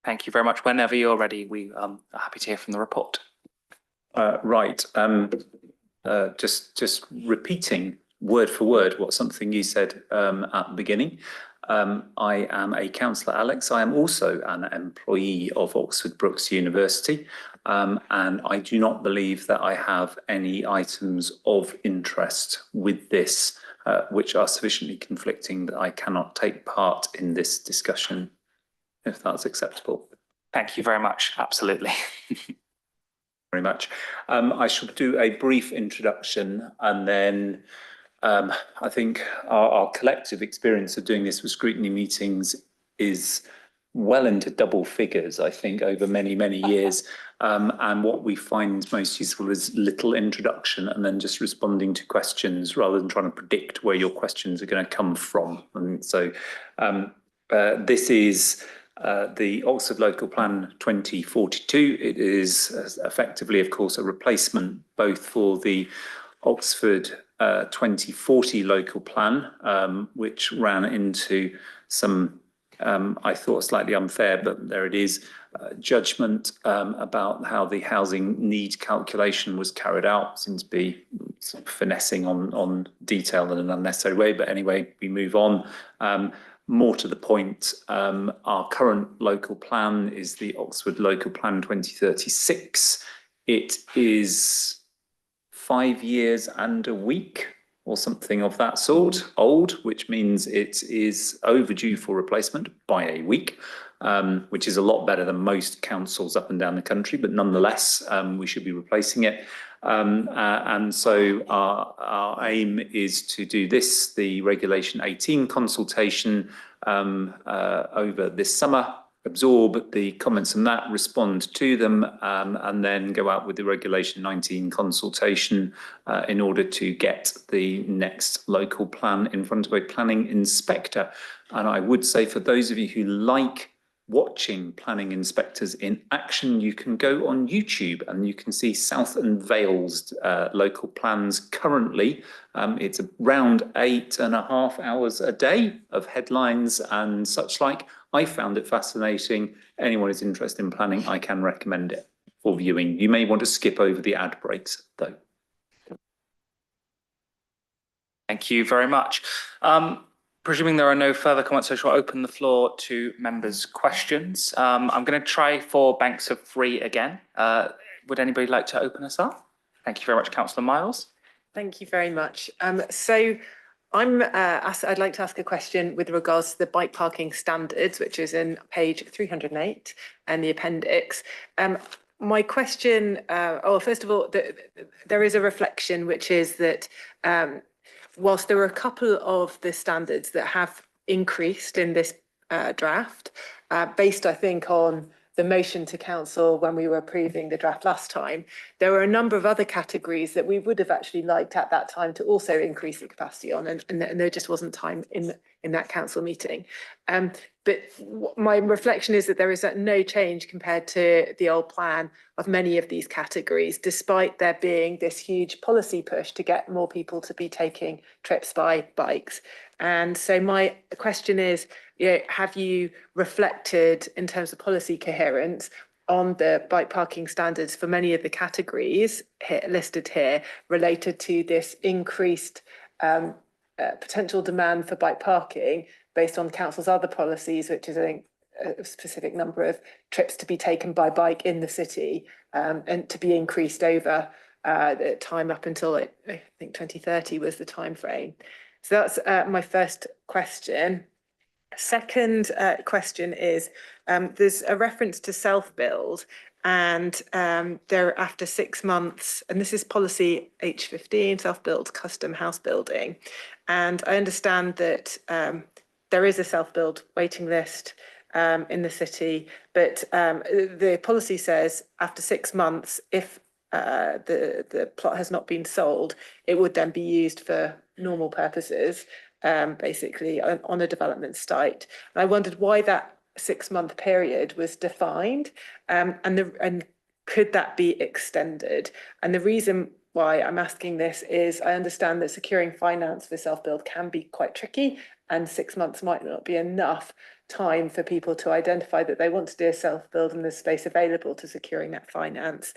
Thank you very much. Whenever you're ready, we are happy to hear from the report. Right. Just repeating word for word what something you said at the beginning. I am a councillor, Alex. I am also an employee of Oxford Brookes University, and I do not believe that I have any items of interest with this, which are sufficiently conflicting that I cannot take part in this discussion, if that's acceptable. Thank you very much. Absolutely. Very much. I shall do a brief introduction, and then I think our collective experience of doing this with scrutiny meetings is well into double figures, I think, over many, many years. And what we find most useful is little introduction and then just responding to questions rather than trying to predict where your questions are going to come from. And so this is the Oxford Local Plan 2042. It is effectively, of course, a replacement both for the Oxford 2040 local plan, which ran into some, I thought, slightly unfair, but there it is, judgment about how the housing need calculation was carried out. Seems to be sort of finessing on detail in an unnecessary way, but anyway, we move on. More to the point, our current local plan is the Oxford Local Plan 2036. It is 5 years and a week or something of that sort old, which means it is overdue for replacement by a week, which is a lot better than most councils up and down the country, but nonetheless, we should be replacing it. And so our aim is to do this, the Regulation 18 consultation over this summer, absorb the comments on that, respond to them, and then go out with the Regulation 19 consultation in order to get the next local plan in front of a planning inspector. And I would say for those of you who like watching planning inspectors in action, you can go on YouTube and you can see South and Vale's local plans currently. It's around 8.5 hours a day of headlines and such like. I found it fascinating. Anyone who's interested in planning, I can recommend it for viewing. You may want to skip over the ad breaks though. Thank you very much. Presuming there are no further comments, I shall open the floor to members' questions. I'm going to try for banks of 3 again. Would anybody like to open us up? Thank you very much, Councillor Miles. Thank you very much. So I'd like to ask a question with regards to the bike parking standards, which is in page 308 and the appendix. My question, first of all, there is a reflection, which is that whilst there are a couple of the standards that have increased in this draft, based, I think, on the motion to council when we were approving the draft last time, there were a number of other categories that we would have actually liked at that time to also increase the capacity on, and there just wasn't time in that council meeting. But my reflection is that there is no change compared to the old plan of many of these categories, despite there being this huge policy push to get more people to be taking trips by bikes. And so my question is, have you reflected in terms of policy coherence on the bike parking standards for many of the categories listed here related to this increased potential demand for bike parking based on council's other policies, which is, I think, a specific number of trips to be taken by bike in the city, and to be increased over the time up until I think 2030 was the time frame. So that's my first question. Second question is, there's a reference to self-build, and there after 6 months, and this is policy H15, self-build custom house building. And I understand that there is a self-build waiting list in the city, but the policy says after 6 months, if the plot has not been sold, it would then be used for normal purposes, basically on a development site. And I wondered why that 6-month period was defined, and could that be extended? And the reason why I'm asking this is I understand that securing finance for self-build can be quite tricky, and 6 months might not be enough time for people to identify that they want to do a self-build and there's space available to securing that finance.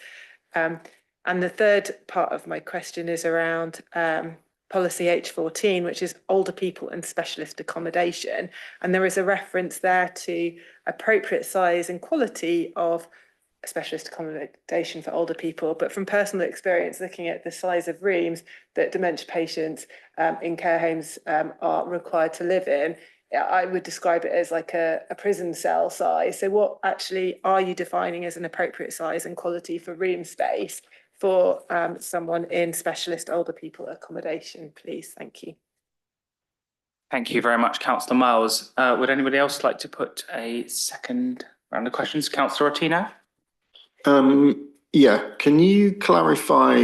And the third part of my question is around policy H14, which is older people and specialist accommodation. And there is a reference there to appropriate size and quality of specialist accommodation for older people. But from personal experience, looking at the size of rooms that dementia patients in care homes are required to live in, I would describe it as like a prison cell size. So what actually are you defining as an appropriate size and quality for room space for someone in specialist older people accommodation, please? Thank you. Thank you very much, Councillor Miles. Would anybody else like to put a second round of questions? Councillor Ottino? Yeah, can you clarify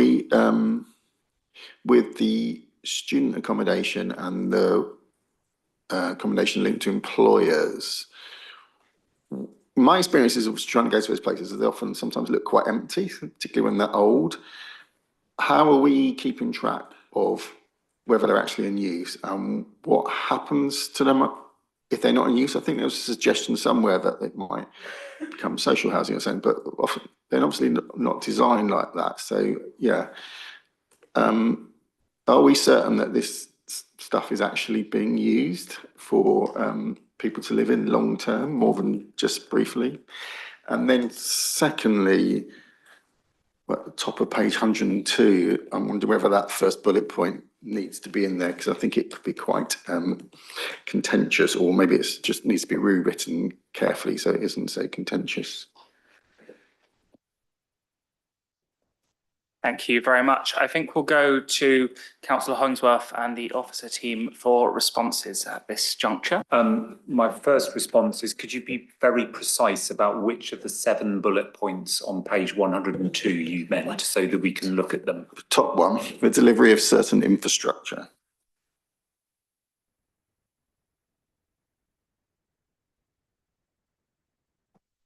with the student accommodation and the accommodation linked to employers? My experience is of trying to go to those places, they often sometimes look quite empty, particularly when they're old. How are we keeping track of whether they're actually in use and what happens to them if they're not in use? I think there was a suggestion somewhere that they might become social housing or something, but often they're obviously not designed like that. So yeah, are we certain that this stuff is actually being used for people to live in long term, more than just briefly? And then secondly, at the top of page 102, I wonder whether that first bullet point needs to be in there, because I think it could be quite contentious, or maybe it just needs to be rewritten carefully so it isn't so contentious. Thank you very much. I think we'll go to Councillor Hollingsworth and the officer team for responses at this juncture. My first response is, could you be very precise about which of the 7 bullet points on page 102 you meant, so that we can look at them? The top one, the delivery of certain infrastructure.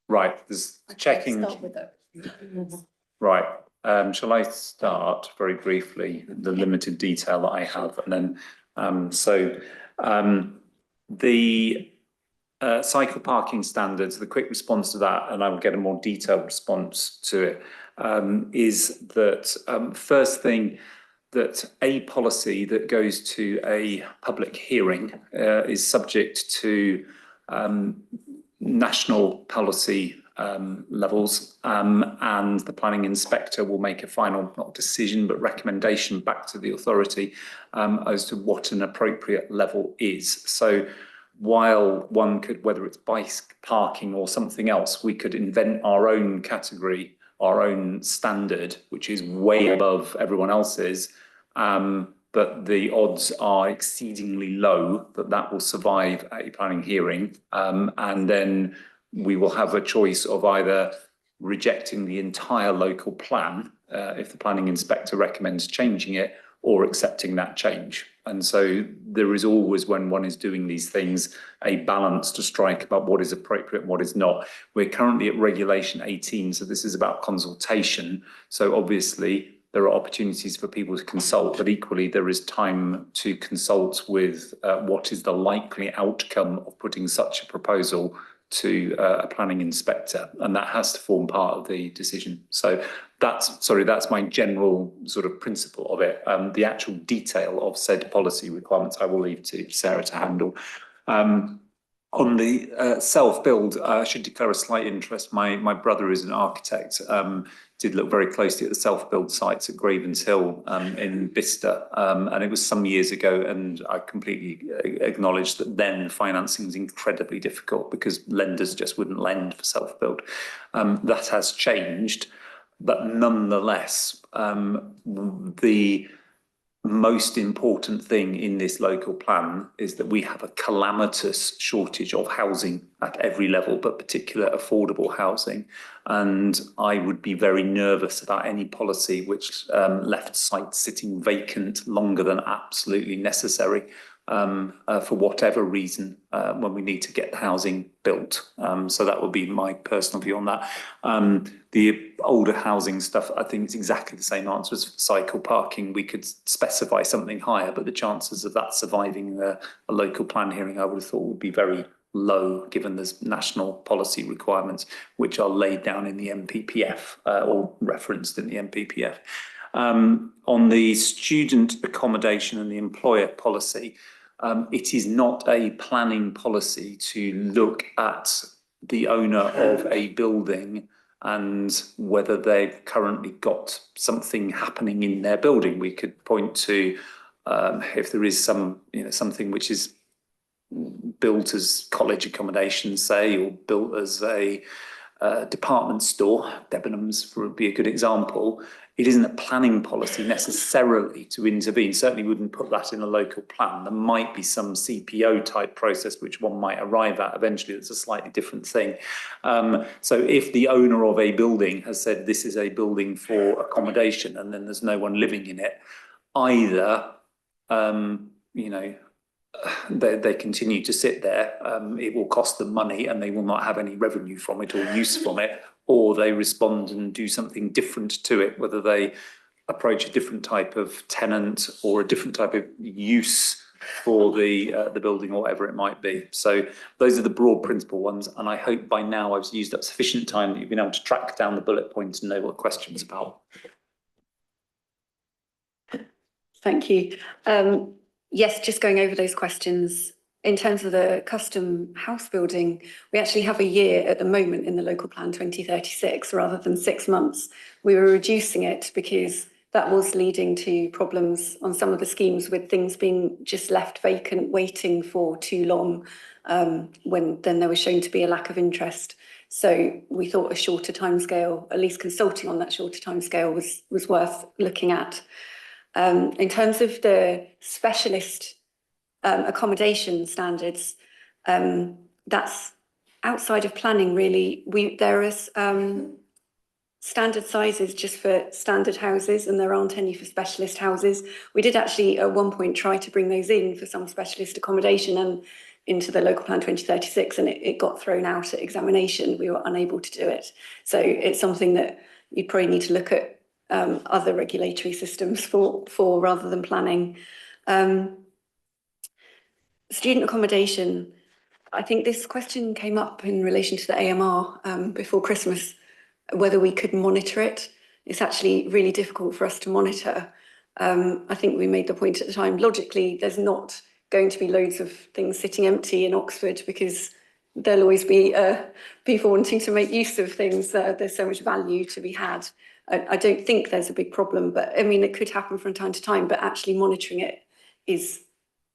Right, there's checking. Right. Shall I start very briefly, the limited detail that I have, and then the cycle parking standards, the quick response to that, and I will get a more detailed response to it, is that first thing, that a policy that goes to a public hearing is subject to national policy levels, and the planning inspector will make a final, not decision, but recommendation back to the authority as to what an appropriate level is. So while one could, whether it's bike parking or something else, we could invent our own category, our own standard, which is way above everyone else's, but the odds are exceedingly low that that will survive a planning hearing, and then we will have a choice of either rejecting the entire local plan if the planning inspector recommends changing it, or accepting that change. And so there is always, when one is doing these things, a balance to strike about what is appropriate and what is not. We're currently at regulation 18, so this is about consultation. So obviously there are opportunities for people to consult, but equally there is time to consult with what is the likely outcome of putting such a proposal to a planning inspector, and that has to form part of the decision. So that's my general sort of principle of it. The actual detail of said policy requirements I will leave to Sarah to handle. On the self-build, I should declare a slight interest. My brother is an architect, did look very closely at the self-build sites at Gravens Hill in Bicester, and it was some years ago, and I completely acknowledge that then financing is incredibly difficult because lenders just wouldn't lend for self-build. That has changed, but nonetheless, the most important thing in this local plan is that we have a calamitous shortage of housing at every level, but particular affordable housing. And I would be very nervous about any policy which left sites sitting vacant longer than absolutely necessary for whatever reason when we need to get the housing built. So that would be my personal view on that. The older housing stuff, I think it's exactly the same answer as cycle parking. We could specify something higher, but the chances of that surviving a local plan hearing, I would have thought would be very low, given there's national policy requirements which are laid down in the MPPF or referenced in the MPPF. On the student accommodation and the employer policy, it is not a planning policy to look at the owner of a building and whether they've currently got something happening in their building. We could point to if there is something which is built as college accommodation, say, or built as a department store. Debenhams would be a good example. It isn't a planning policy necessarily to intervene. Certainly wouldn't put that in a local plan. There might be some CPO type process which one might arrive at eventually. That's a slightly different thing. So if the owner of a building has said this is a building for accommodation and then there's no one living in it, either they continue to sit there, it will cost them money and they will not have any revenue from it or use from it, or they respond and do something different to it, whether they approach a different type of tenant or a different type of use for the building or whatever it might be. So those are the broad principle ones, and I hope by now I've used up sufficient time that you've been able to track down the bullet points and know what the question's about. Thank you. Yes, just going over those questions. In terms of the custom house building, we actually have a year at the moment in the local plan 2036 rather than 6 months. We were reducing it because that was leading to problems on some of the schemes with things being just left vacant, waiting for too long, when then there was shown to be a lack of interest. So we thought a shorter timescale, at least consulting on that shorter timescale, was worth looking at. In terms of the specialist accommodation standards, that's outside of planning really. There is standard sizes just for standard houses and there aren't any for specialist houses. We did actually at one point try to bring those in for some specialist accommodation and into the local plan 2036 and it got thrown out at examination. We were unable to do it. So it's something that you probably need to look at other regulatory systems for rather than planning. Student accommodation, I think this question came up in relation to the AMR before Christmas, whether we could monitor it. It's actually really difficult for us to monitor. I think we made the point at the time, logically, there's not going to be loads of things sitting empty in Oxford because there'll always be people wanting to make use of things. There's so much value to be had. I don't think there's a big problem, but I mean, it could happen from time to time, but actually monitoring it is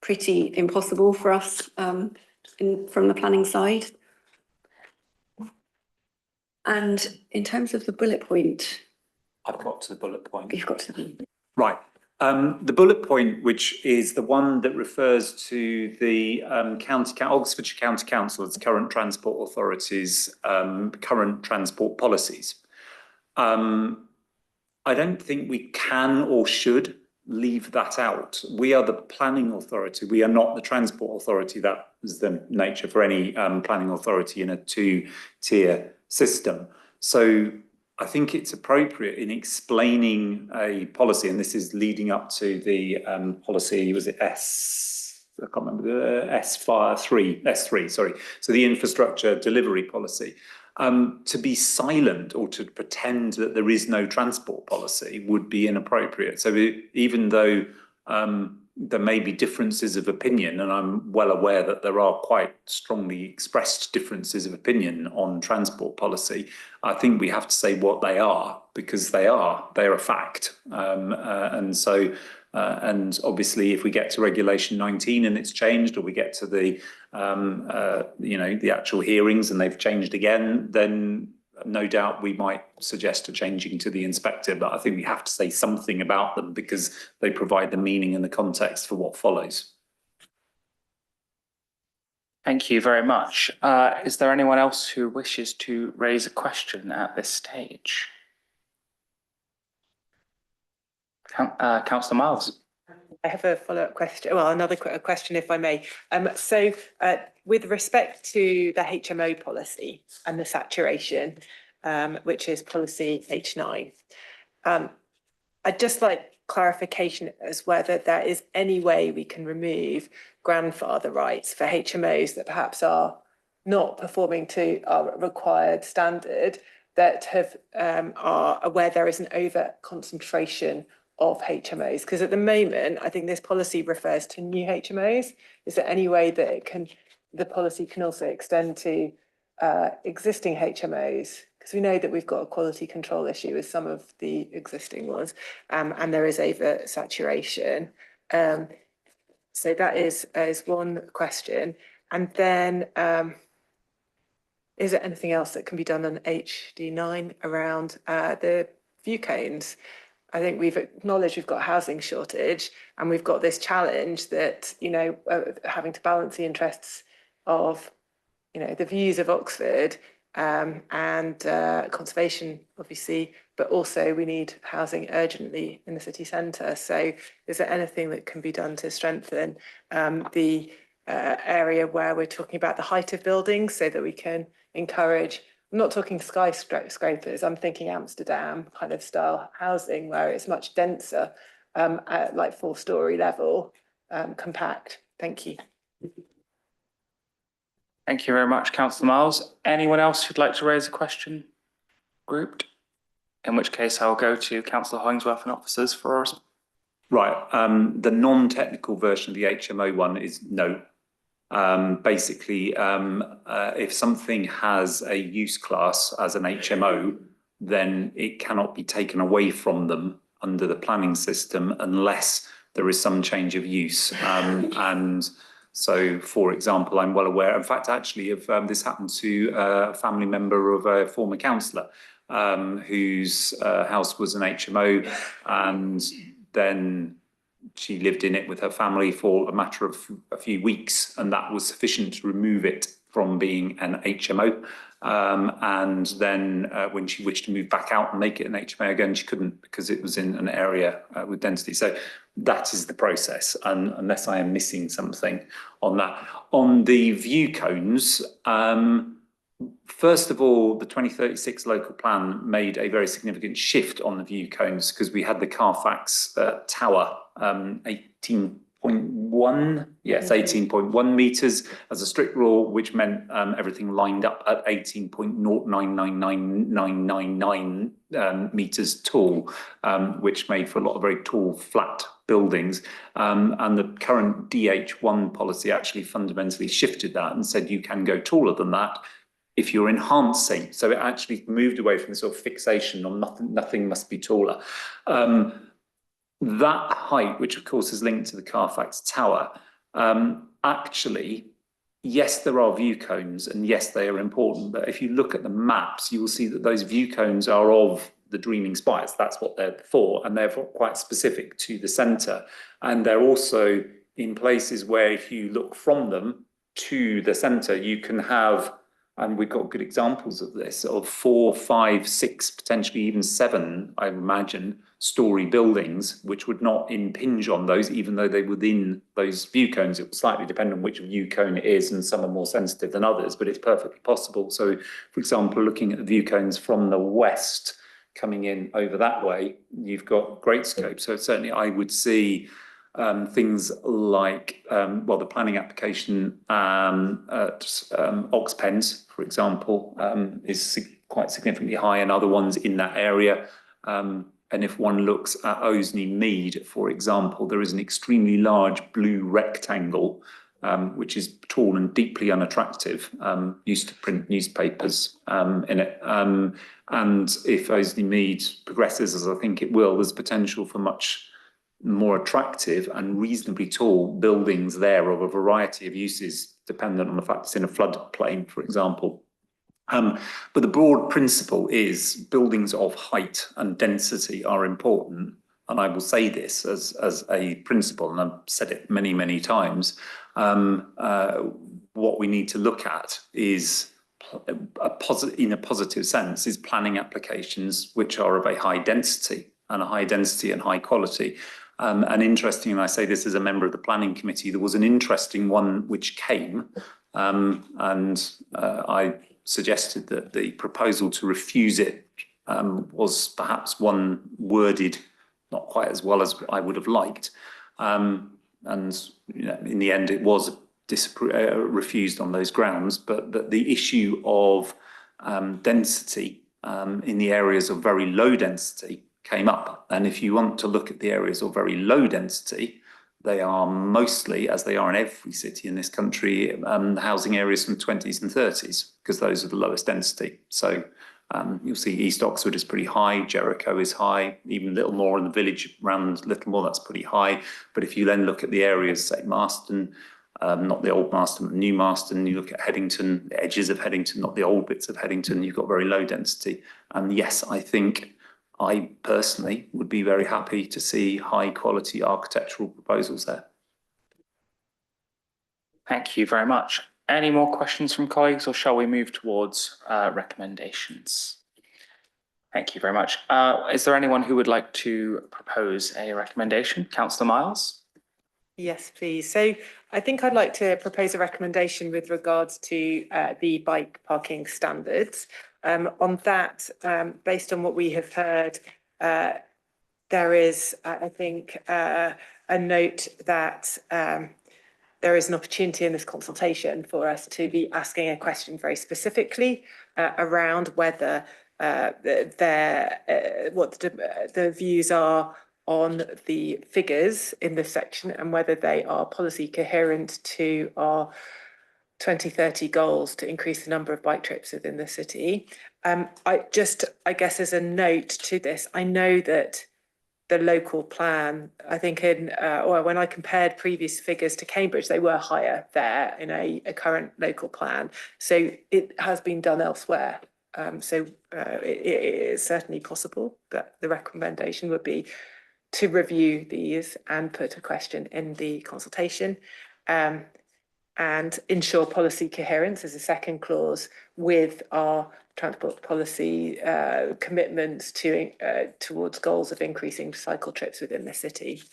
pretty impossible for us from the planning side. And in terms of the bullet point. I've got to the bullet point. You've got to the bullet point. Right. The bullet point, which is the one that refers to the Oxfordshire County Council's current transport authorities, current transport policies. I don't think we can or should leave that out. We are the planning authority. We are not the transport authority. That is the nature for any planning authority in a two-tier system. So I think it's appropriate in explaining a policy, and this is leading up to the policy, was it I can't remember the S3, sorry. So the infrastructure delivery policy. To be silent or to pretend that there is no transport policy would be inappropriate. So even though there may be differences of opinion, and I'm well aware that there are quite strongly expressed differences of opinion on transport policy, I think we have to say what they are, because they're a fact. And obviously, if we get to Regulation 19 and it's changed, or we get to the the actual hearings and they've changed again, then no doubt we might suggest a changing to the inspector. But I think we have to say something about them because they provide the meaning and the context for what follows. Thank you very much. Is there anyone else who wishes to raise a question at this stage? Councillor Miles. I have a follow-up question, well, another question, if I may. So with respect to the HMO policy and the saturation, which is policy H9, I'd just like clarification as whether there is any way we can remove grandfather rights for HMOs that perhaps are not performing to our required standard, that have are where there is an over concentration of HMOs, because at the moment I think this policy refers to new HMOs. Is there any way that the policy can also extend to existing HMOs? Because we know that we've got a quality control issue with some of the existing ones, and there is over saturation. So that is one question. And then is there anything else that can be done on HD9 around the view cones? I think we've acknowledged we've got a housing shortage, and we've got this challenge that, having to balance the interests of, the views of Oxford and conservation, obviously, but also we need housing urgently in the city centre. So is there anything that can be done to strengthen the area where we're talking about the height of buildings, so that we can encourage, I'm not talking skyscrapers, I'm thinking Amsterdam kind of style housing where it's much denser, at like 4-storey level, compact. Thank you. Thank you very much, Councillor Miles. Anyone else who'd like to raise a question grouped? In which case I'll go to Councillor Hollingsworth and officers for us. Right, the non-technical version of the HMO one is no. Basically, if something has a use class as an HMO, then it cannot be taken away from them under the planning system unless there is some change of use. And so, for example, I'm well aware, in fact, actually, of this happened to a family member of a former councillor whose house was an HMO, and then she lived in it with her family for a matter of a few weeks, and that was sufficient to remove it from being an HMO. And then when she wished to move back out and make it an HMO again, she couldn't, because it was in an area with density. So that is the process, and unless I am missing something on that. On the view cones, first of all, the 2036 local plan made a very significant shift on the view cones, because we had the Carfax Tower 18.1, yes, 18.1 metres as a strict rule, which meant everything lined up at 18.099999 metres tall, which made for a lot of very tall, flat buildings. And the current DH1 policy actually fundamentally shifted that and said you can go taller than that if you're enhancing. So it actually moved away from the sort of fixation on nothing must be taller. That height, which of course is linked to the Carfax Tower, actually, yes, there are view cones, and yes, they are important. But if you look at the maps, you will see that those view cones are of the Dreaming Spires. That's what they're for, and they're quite specific to the centre. And they're also in places where if you look from them to the centre, you can have, and we've got good examples of this, of 4, 5, 6, potentially even 7, I imagine, storey buildings, which would not impinge on those, even though they're within those view cones. It will slightly depend on which view cone it is, and some are more sensitive than others, but it's perfectly possible. So, for example, looking at the view cones from the west, coming in over that way, you've got great scope. So certainly I would see Things like, well, the planning application at Oxpens, for example, is quite significantly high, and other ones in that area. And if one looks at Oseney Mead, for example, there is an extremely large blue rectangle, which is tall and deeply unattractive, used to print newspapers in it. And if Oseney Mead progresses, as I think it will, there's potential for much more attractive and reasonably tall buildings there of a variety of uses, dependent on the fact it's in a floodplain, for example. But the broad principle is buildings of height and density are important. And I will say this as a principle, and I've said it many, many times. What we need to look at is in a positive sense is planning applications which are of a high density and high quality. And interesting, and I say this as a member of the planning committee, there was an interesting one which came, and I suggested that the proposal to refuse it was perhaps one worded not quite as well as I would have liked. And you know, in the end, it was refused on those grounds. But the issue of density in the areas of very low density came up. And if you want to look at the areas of very low density, they are mostly, as they are in every city in this country, housing areas from 20s and 30s, because those are the lowest density. So you'll see East Oxford is pretty high, Jericho is high, even Littlemore in the village around Littlemore, that's pretty high. But if you then look at the areas, say Marston, not the old Marston, but new Marston, you look at Headington, the edges of Headington, not the old bits of Headington, you've got very low density. And yes, I think I personally would be very happy to see high quality architectural proposals there. Thank you very much. Any more questions from colleagues, or shall we move towards recommendations? Thank you very much. Is there anyone who would like to propose a recommendation? Councillor Miles? Yes, please. So I think I'd like to propose a recommendation with regards to the bike parking standards. On that, based on what we have heard, there is, I think, a note that there is an opportunity in this consultation for us to be asking a question very specifically around whether what the views are on the figures in this section and whether they are policy coherent to our 2030 goals to increase the number of bike trips within the city. I guess as a note to this, I know that the local plan, I think or when I compared previous figures to Cambridge, they were higher there in a current local plan. So it has been done elsewhere. It is certainly possible, but the recommendation would be to review these and put a question in the consultation. And ensure policy coherence as a second clause with our transport policy commitments towards goals of increasing cycle trips within the city.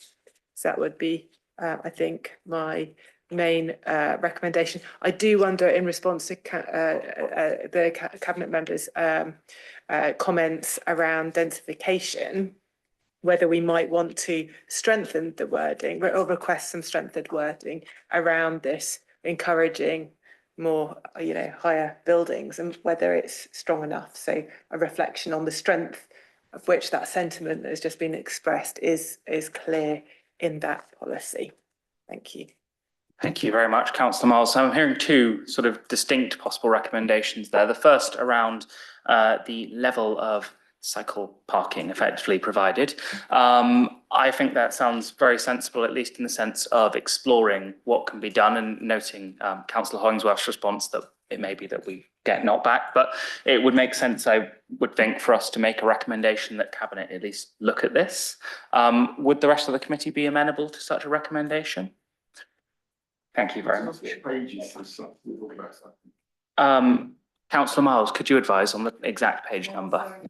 So that would be, I think, my main recommendation. I do wonder, in response to the cabinet members' comments around densification, whether we might want to strengthen the wording or request some strengthened wording around this, encouraging more, higher buildings, and whether it's strong enough. So a reflection on the strength of which that sentiment that has just been expressed is clear in that policy. Thank you. Thank you very much, Councillor Miles. So I'm hearing two sort of distinct possible recommendations there. The first around the level of cycle parking effectively provided. I think that sounds very sensible, at least in the sense of exploring what can be done, and noting Councillor Hollingsworth's response that it may be that we get knocked back, but it would make sense, I would think, for us to make a recommendation that Cabinet at least look at this. Would the rest of the committee be amenable to such a recommendation? Thank you very much. Councillor Miles, could you advise on the exact page number?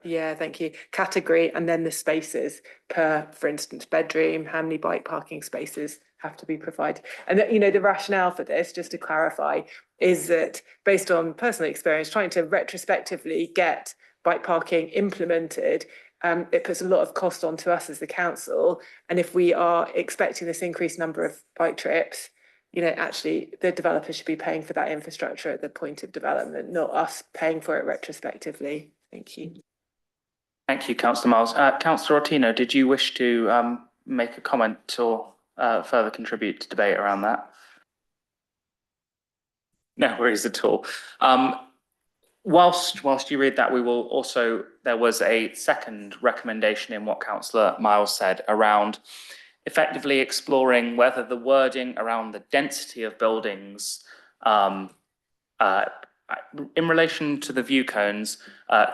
Yeah, thank you. Category and then the spaces per, for instance, bedroom, how many bike parking spaces have to be provided. And that, you know, the rationale for this, just to clarify, is that based on personal experience, trying to retrospectively get bike parking implemented, it puts a lot of cost onto us as the council. And if we are expecting this increased number of bike trips, you know, actually the developer should be paying for that infrastructure at the point of development, not us paying for it retrospectively. Thank you. Thank you, Councillor Miles. Councillor Ortino, did you wish to make a comment or further contribute to debate around that? No worries at all. Whilst you read that, we will also, there was a second recommendation in what Councillor Miles said around effectively exploring whether the wording around the density of buildings in relation to the view cones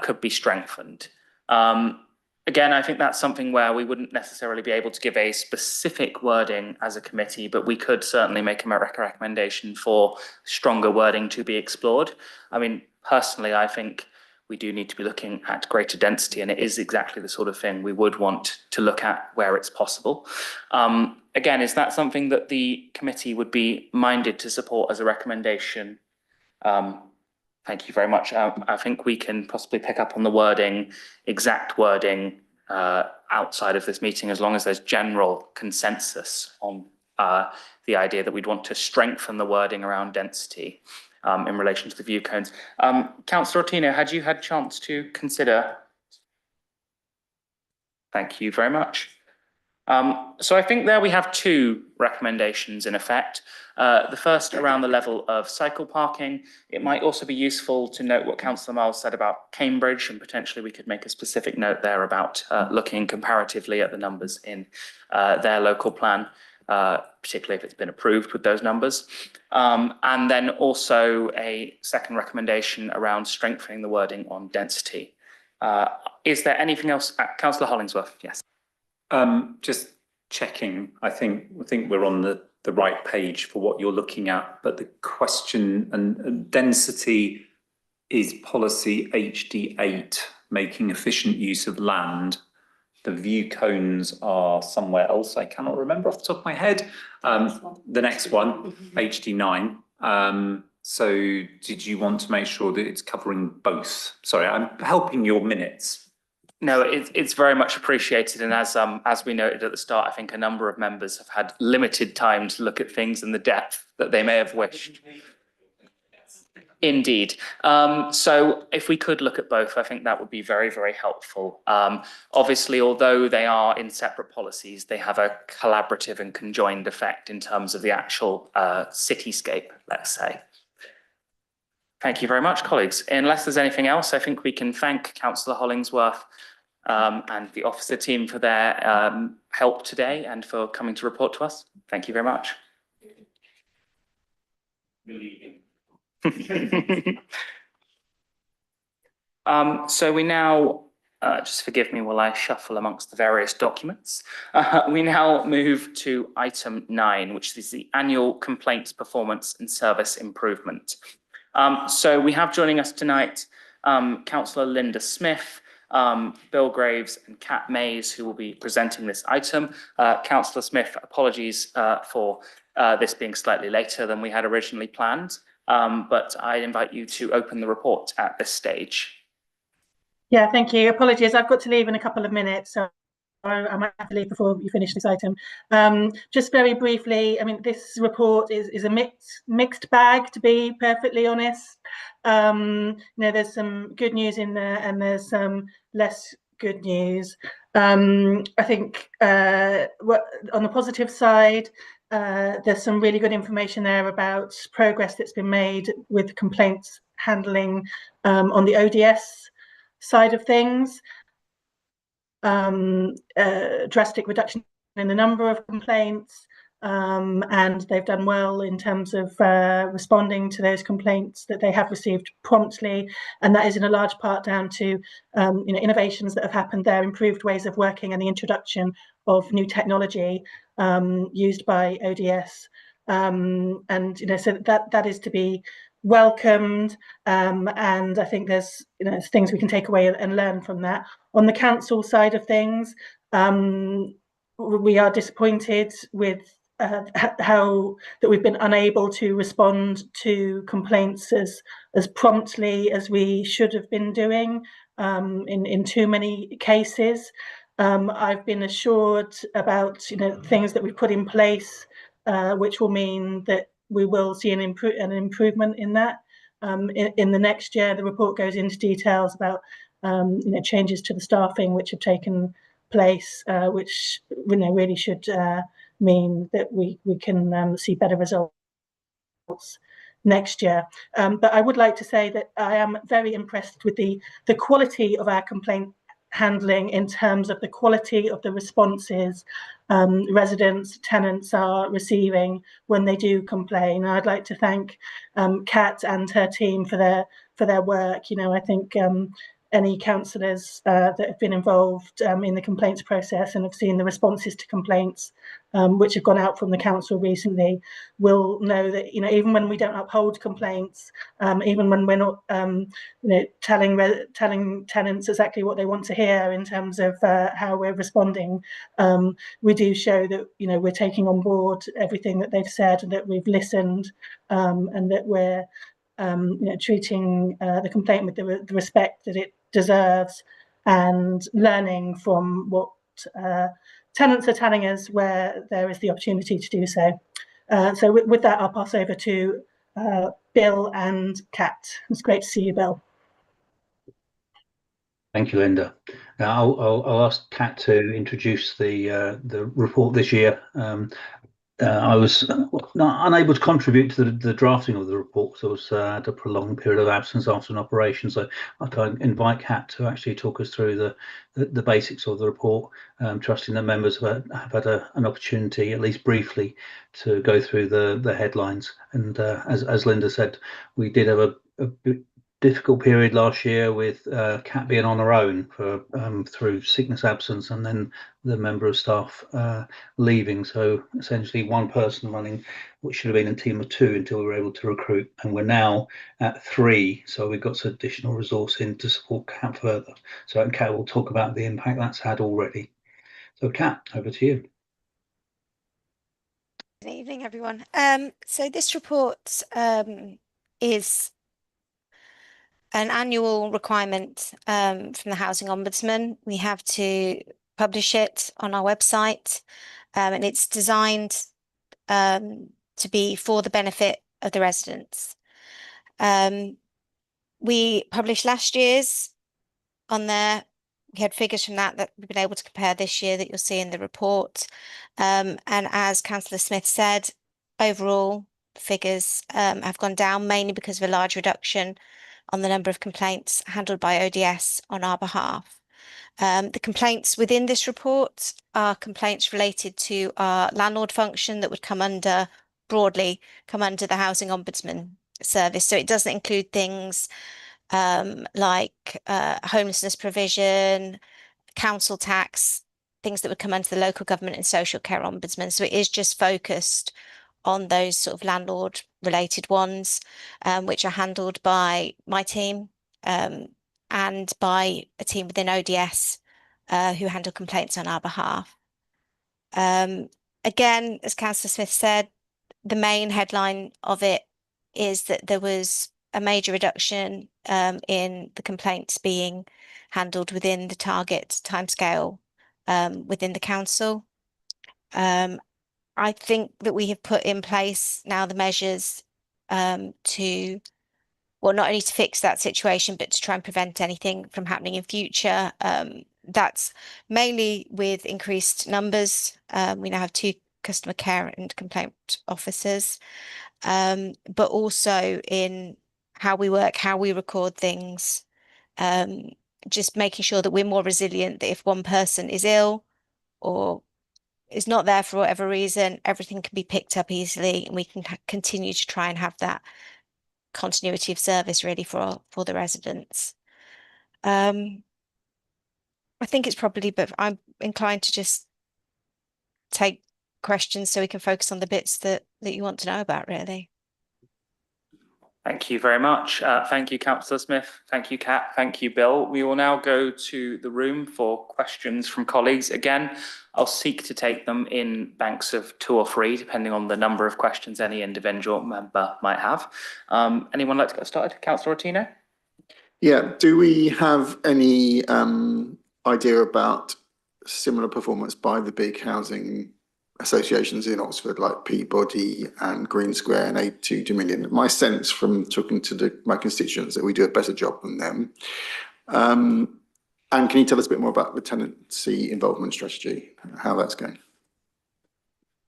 could be strengthened. Again, I think that's something where we wouldn't necessarily be able to give a specific wording as a committee, but we could certainly make a recommendation for stronger wording to be explored. I mean, personally, I think we do need to be looking at greater density, and it is exactly the sort of thing we would want to look at where it's possible. Again, is that something that the committee would be minded to support as a recommendation? Thank you very much. I think we can possibly pick up on the wording, exact wording, outside of this meeting, as long as there's general consensus on the idea that we'd want to strengthen the wording around density in relation to the view cones. Councillor Ortino, had you had chance to consider? Thank you very much. So I think there we have two recommendations in effect. The first around the level of cycle parking. It might also be useful to note what Councillor Miles said about Cambridge, and potentially we could make a specific note there about looking comparatively at the numbers in their local plan, particularly if it's been approved with those numbers. And then also a second recommendation around strengthening the wording on density. Is there anything else? Councillor Hollingsworth, yes. Just checking, I think we're on the right page for what you're looking at, but the question and density is policy HD8, making efficient use of land. The view cones are somewhere else, I cannot remember off the top of my head. The next one, HD9. So did you want to make sure that it's covering both? Sorry, I'm helping your minutes. No, it's very much appreciated, and as we noted at the start, I think a number of members have had limited time to look at things in the depth that they may have wished. Indeed. So if we could look at both, I think that would be very, very helpful. Obviously, although they are in separate policies, they have a collaborative and conjoined effect in terms of the actual cityscape, let's say. Thank you very much, colleagues. Unless there's anything else, I think we can thank Councillor Hollingsworth and the officer team for their help today and for coming to report to us. Thank you very much. So we now, just forgive me while I shuffle amongst the various documents. We now move to item 9, which is the annual complaints performance and service improvement. So we have joining us tonight Councillor Linda Smith, Bill Graves and Kat Mays, who will be presenting this item. Councillor Smith, apologies for this being slightly later than we had originally planned, but I invite you to open the report at this stage. Yeah, thank you. Apologies, I've got to leave in a couple of minutes, so I might have to leave before you finish this item. Just very briefly, I mean, this report is a mixed bag, to be perfectly honest. You know, there's some good news in there and there's some less good news. I think on the positive side, there's some really good information there about progress that's been made with complaints handling on the ODS side of things. Drastic reduction in the number of complaints, and they've done well in terms of responding to those complaints that they have received promptly, and that is in a large part down to you know, innovations that have happened there, improved ways of working, and the introduction of new technology used by ODS. And you know, so that is to be welcomed, and I think there's things we can take away and learn from that. On the council side of things, we are disappointed with how that we've been unable to respond to complaints as promptly as we should have been doing in too many cases. I've been assured about things that we've put in place, which will mean that we will see an improvement in that. In the next year, the report goes into details about changes to the staffing which have taken place, which really should mean that we can see better results next year. But I would like to say that I am very impressed with the quality of our complaint handling in terms of the quality of the responses residents, tenants are receiving when they do complain. I'd like to thank Kat and her team for their work. I think any councillors that have been involved in the complaints process and have seen the responses to complaints which have gone out from the council recently will know that even when we don't uphold complaints, even when we're not telling tenants exactly what they want to hear in terms of how we're responding, we do show that we're taking on board everything that they've said, and that we've listened, and that we're treating the complaint with the respect that it deserves, and learning from what tenants are telling us where there is the opportunity to do so. So with that, I'll pass over to Bill and Kat. It's great to see you, Bill. Thank you, Linda. Now I'll ask Kat to introduce the report this year. I was unable to contribute to the drafting of the report because I was at a prolonged period of absence after an operation. So I can invite Kat to actually talk us through the basics of the report, trusting that members have had an opportunity, at least briefly, to go through the headlines. And as Linda said, we did have a difficult period last year with Kat being on her own through sickness, absence, and then the member of staff leaving. So essentially one person running what should have been a team of 2 until we were able to recruit, and we're now at 3. So we've got some additional resource in to support Kat further. So Kat will talk about the impact that's had already. So Kat, over to you. Good evening, everyone. So this report is an annual requirement from the Housing Ombudsman. We have to publish it on our website, and it's designed to be for the benefit of the residents. We published last year's on there. We had figures from that we've been able to compare this year that you'll see in the report. And as Councillor Smith said, overall figures have gone down mainly because of a large reduction on the number of complaints handled by ODS on our behalf. The complaints within this report are complaints related to our landlord function that would broadly come under the Housing Ombudsman service. So it doesn't include things like homelessness provision, council tax, things that would come under the local government and social care ombudsman. So it is just focused on those sort of landlord related ones, which are handled by my team and by a team within ODS who handle complaints on our behalf. Again, as Councillor Smith said, the main headline of it is that there was a major reduction in the complaints being handled within the target timescale within the council. I think that we have put in place now the measures to, well, not only to fix that situation, but to try and prevent anything from happening in future. That's mainly with increased numbers. We now have 2 customer care and complaint officers, but also in how we work, how we record things, just making sure that we're more resilient, that if one person is ill or is not there for whatever reason, everything can be picked up easily, and we can continue to try and have that continuity of service really for the residents. I think it's probably, but I'm inclined to just take questions so we can focus on the bits that you want to know about, really. Thank you very much. Thank you, Councillor Smith. Thank you, Kat. Thank you, Bill. We will now go to the room for questions from colleagues. Again, I'll seek to take them in banks of 2 or 3, depending on the number of questions any individual member might have. Anyone like to get started? Councillor Ottino? Yeah, do we have any idea about similar performance by the big housing associations in Oxford, like Peabody and Green Square and 82 Dominion? My sense from talking to my constituents that we do a better job than them. And can you tell us a bit more about the tenancy involvement strategy, how that's going?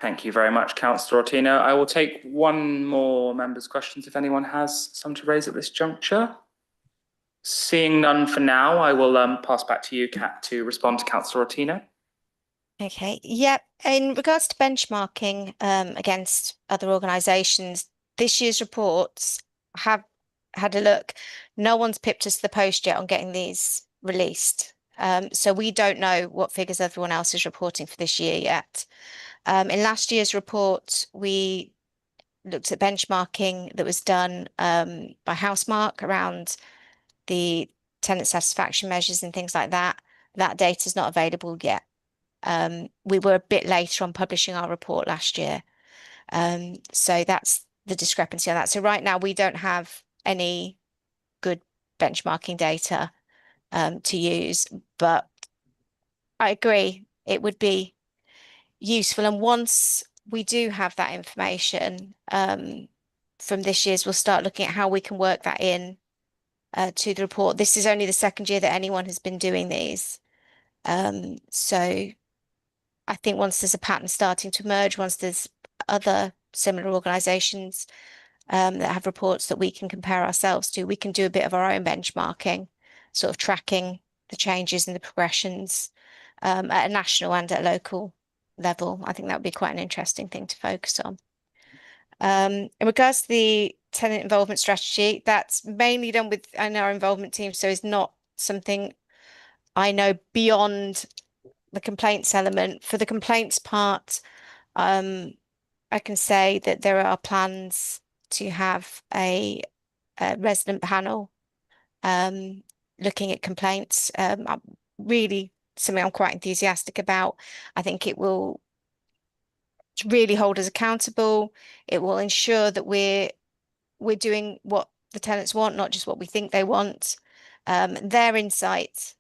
Thank you very much, Councillor Ottino. I will take one more member's questions if anyone has some to raise at this juncture. Seeing none for now, I will pass back to you, Kat, to respond to Councillor Ottino. Okay, yep. In regards to benchmarking against other organisations, this year's reports have had a look. No one's pipped us to the post yet on getting these released. So we don't know what figures everyone else is reporting for this year yet. In last year's report, we looked at benchmarking that was done by Housemark around the tenant satisfaction measures and things like that. That data is not available yet. We were a bit later on publishing our report last year. So that's the discrepancy on that. So right now we don't have any good benchmarking data to use, but I agree it would be useful. And once we do have that information from this year's, we'll start looking at how we can work that in to the report. This is only the second year that anyone has been doing these. So I think once there's a pattern starting to emerge, once there's other similar organisations that have reports that we can compare ourselves to, we can do a bit of our own benchmarking, sort of tracking the changes and the progressions at a national and at a local level. I think that would be quite an interesting thing to focus on. In regards to the tenant involvement strategy, that's mainly done in our involvement team, so it's not something I know beyond the complaints element. For the complaints part, I can say that there are plans to have a resident panel looking at complaints. Really something I'm quite enthusiastic about. I think it will really hold us accountable. It will ensure that we're doing what the tenants want, not just what we think they want. Their insight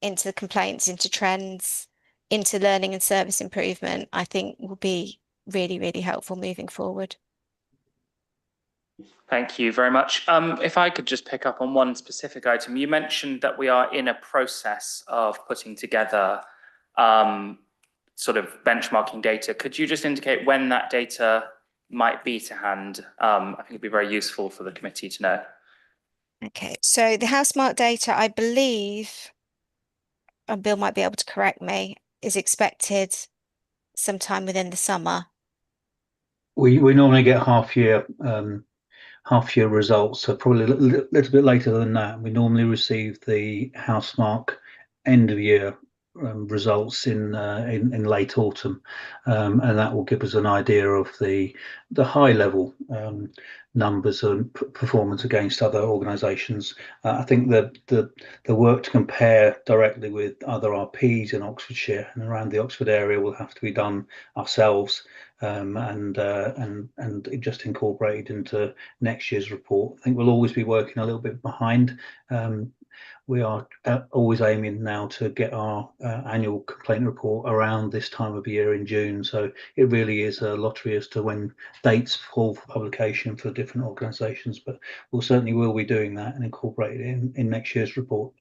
into the complaints, into trends, into learning and service improvement, I think will be really, really helpful moving forward. Thank you very much. If I could just pick up on one specific item. You mentioned that we are in a process of putting together sort of benchmarking data. Could you just indicate when that data might be to hand? I think it'd be very useful for the committee to know. Okay, so the Housemark data, I believe, and Bill might be able to correct me, is expected sometime within the summer. We normally get half year results, so probably a little bit later than that. We normally receive the Housemark end of year results in late autumn, and that will give us an idea of the high level numbers and performance against other organisations. I think that the work to compare directly with other RPs in Oxfordshire and around the Oxford area will have to be done ourselves, and just incorporated into next year's report. I think we'll always be working a little bit behind. We are always aiming now to get our annual complaint report around this time of year in June. So it really is a lottery as to when dates fall for publication for different organisations. But we'll certainly will be doing that and incorporate it in next year's report.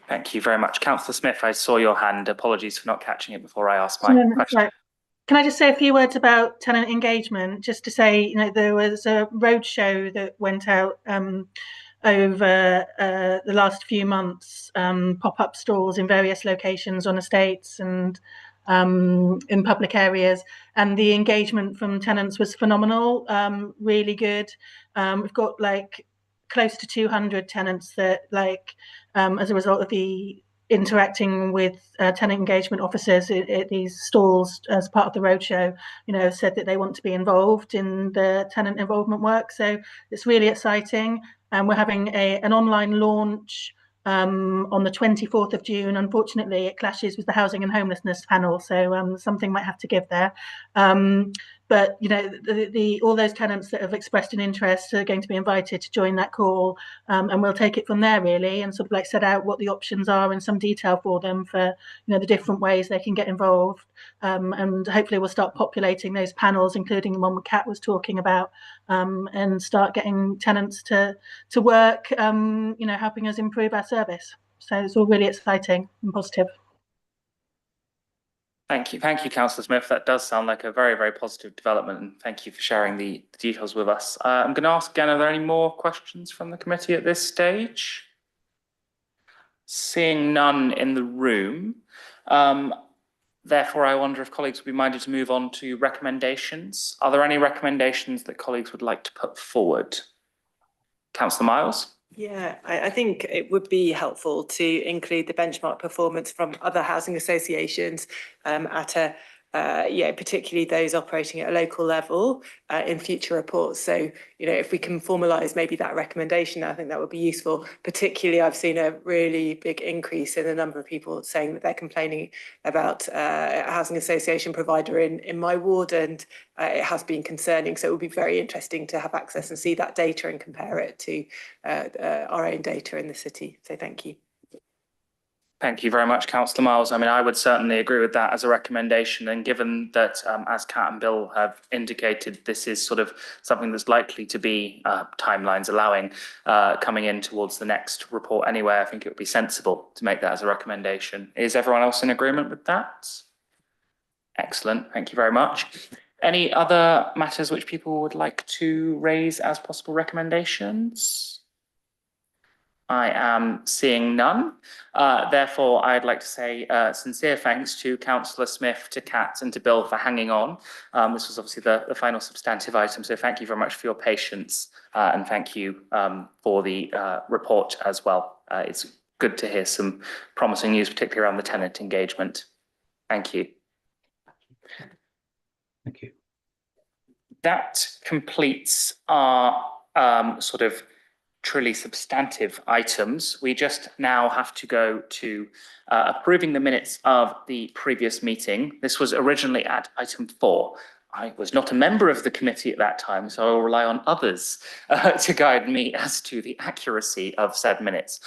Thank you very much. Councillor Smith, I saw your hand. Apologies for not catching it before I asked my question. Right. Can I just say a few words about tenant engagement? Just to say, there was a roadshow that went out over the last few months, pop-up stalls in various locations on estates and in public areas, and the engagement from tenants was phenomenal, really good. We've got close to 200 tenants that as a result of the interacting with tenant engagement officers at these stalls as part of the roadshow, said that they want to be involved in the tenant involvement work. So it's really exciting. And we're having an online launch on the 24th of June. Unfortunately, it clashes with the housing and homelessness panel, so something might have to give there. But all those tenants that have expressed an interest are going to be invited to join that call, and we'll take it from there really, and sort of set out what the options are in some detail for them for the different ways they can get involved, and hopefully we'll start populating those panels, including the one that Kat was talking about, and start getting tenants to work, helping us improve our service. So it's all really exciting and positive. Thank you, Councillor Smith. That does sound like a very, very positive development, and thank you for sharing the details with us. I'm going to ask again, are there any more questions from the committee at this stage? Seeing none in the room, therefore I wonder if colleagues would be minded to move on to recommendations. Are there any recommendations that colleagues would like to put forward? Councillor Miles? Yeah, I think it would be helpful to include the benchmark performance from other housing associations at a particularly those operating at a local level in future reports. So, if we can formalise maybe that recommendation, I think that would be useful. Particularly, I've seen a really big increase in the number of people saying that they're complaining about a housing association provider in my ward, and it has been concerning. So it would be very interesting to have access and see that data and compare it to our own data in the city. So thank you. Thank you very much, Councillor Miles. I mean, I would certainly agree with that as a recommendation. And given that, as Kat and Bill have indicated, this is sort of something that's likely to be timelines allowing coming in towards the next report anyway, I think it would be sensible to make that as a recommendation. Is everyone else in agreement with that? Excellent. Thank you very much. Any other matters which people would like to raise as possible recommendations? I am seeing none. Therefore, I'd like to say sincere thanks to Councillor Smith, to Kat and to Bill for hanging on. This was obviously the final substantive item, so thank you very much for your patience, and thank you for the report as well. It's good to hear some promising news, particularly around the tenant engagement. Thank you. Thank you. That completes our sort of truly substantive items. We just now have to go to approving the minutes of the previous meeting. This was originally at item 4. I was not a member of the committee at that time, so I will rely on others to guide me as to the accuracy of said minutes.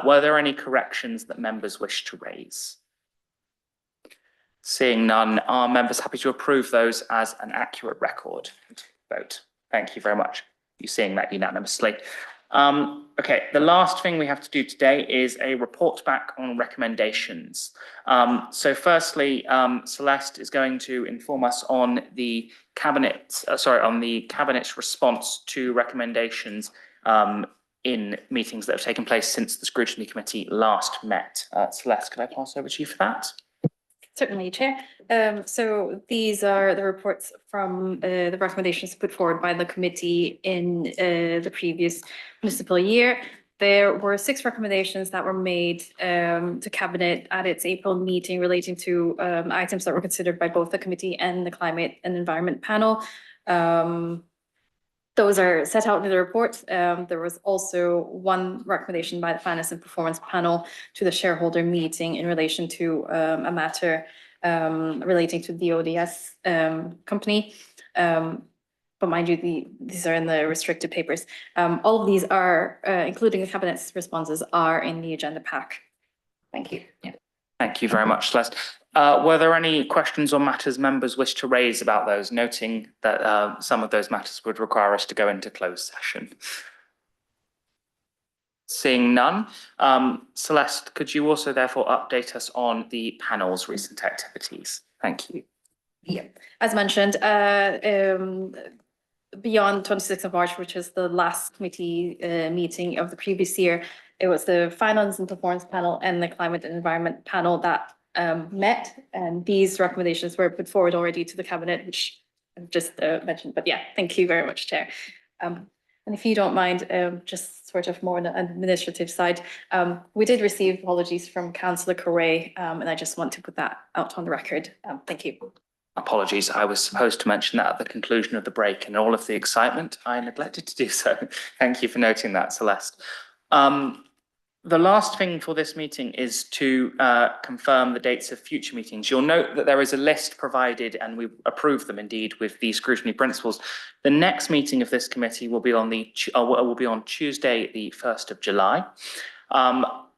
Were there any corrections that members wish to raise? Seeing none, are members happy to approve those as an accurate record? Vote. Thank you very much. You're seeing that unanimously. Okay, the last thing we have to do today is a report back on recommendations. So firstly, Celeste is going to inform us on the cabinet's response to recommendations in meetings that have taken place since the Scrutiny Committee last met. Celeste, could I pass over to you for that? Certainly, Chair. So these are the reports from the recommendations put forward by the committee in the previous municipal year. There were 6 recommendations that were made to Cabinet at its April meeting relating to items that were considered by both the committee and the Climate and Environment panel. Those are set out in the report. There was also one recommendation by the Finance and Performance panel to the shareholder meeting in relation to a matter relating to the ODS company. But mind you, these are in the restricted papers. All of these are, including the Cabinet's responses, are in the agenda pack. Thank you. Yeah. Thank you very much, Celeste. Were there any questions or matters members wish to raise about those, noting that some of those matters would require us to go into closed session? Seeing none, Celeste, could you also therefore update us on the panel's recent activities? Thank you. Yeah, as mentioned, beyond 26th of March, which is the last committee meeting of the previous year, it was the Finance and Performance panel and the Climate and Environment panel that met, and these recommendations were put forward already to the Cabinet, which I've just mentioned. But yeah, thank you very much, Chair. And if you don't mind, just sort of more on the administrative side, we did receive apologies from Councillor Correa, and I just want to put that out on the record. Thank you. Apologies, I was supposed to mention that at the conclusion of the break, and all of the excitement, I neglected to do so. Thank you for noting that, Celeste. The last thing for this meeting is to confirm the dates of future meetings. You'll note that there is a list provided, and we approve them indeed with the scrutiny principles. The next meeting of this committee will be on Tuesday, the 1st of July.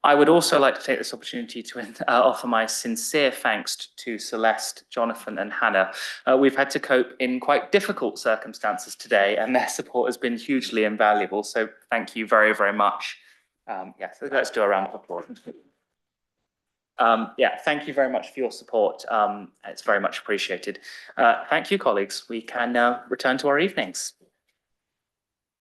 I would also like to take this opportunity to offer my sincere thanks to Celeste, Jonathan and Hannah. We've had to cope in quite difficult circumstances today, and their support has been hugely invaluable. So thank you very, very much. Yeah, so let's do a round of applause. Yeah, thank you very much for your support. It's very much appreciated. Thank you, colleagues. We can now return to our evenings.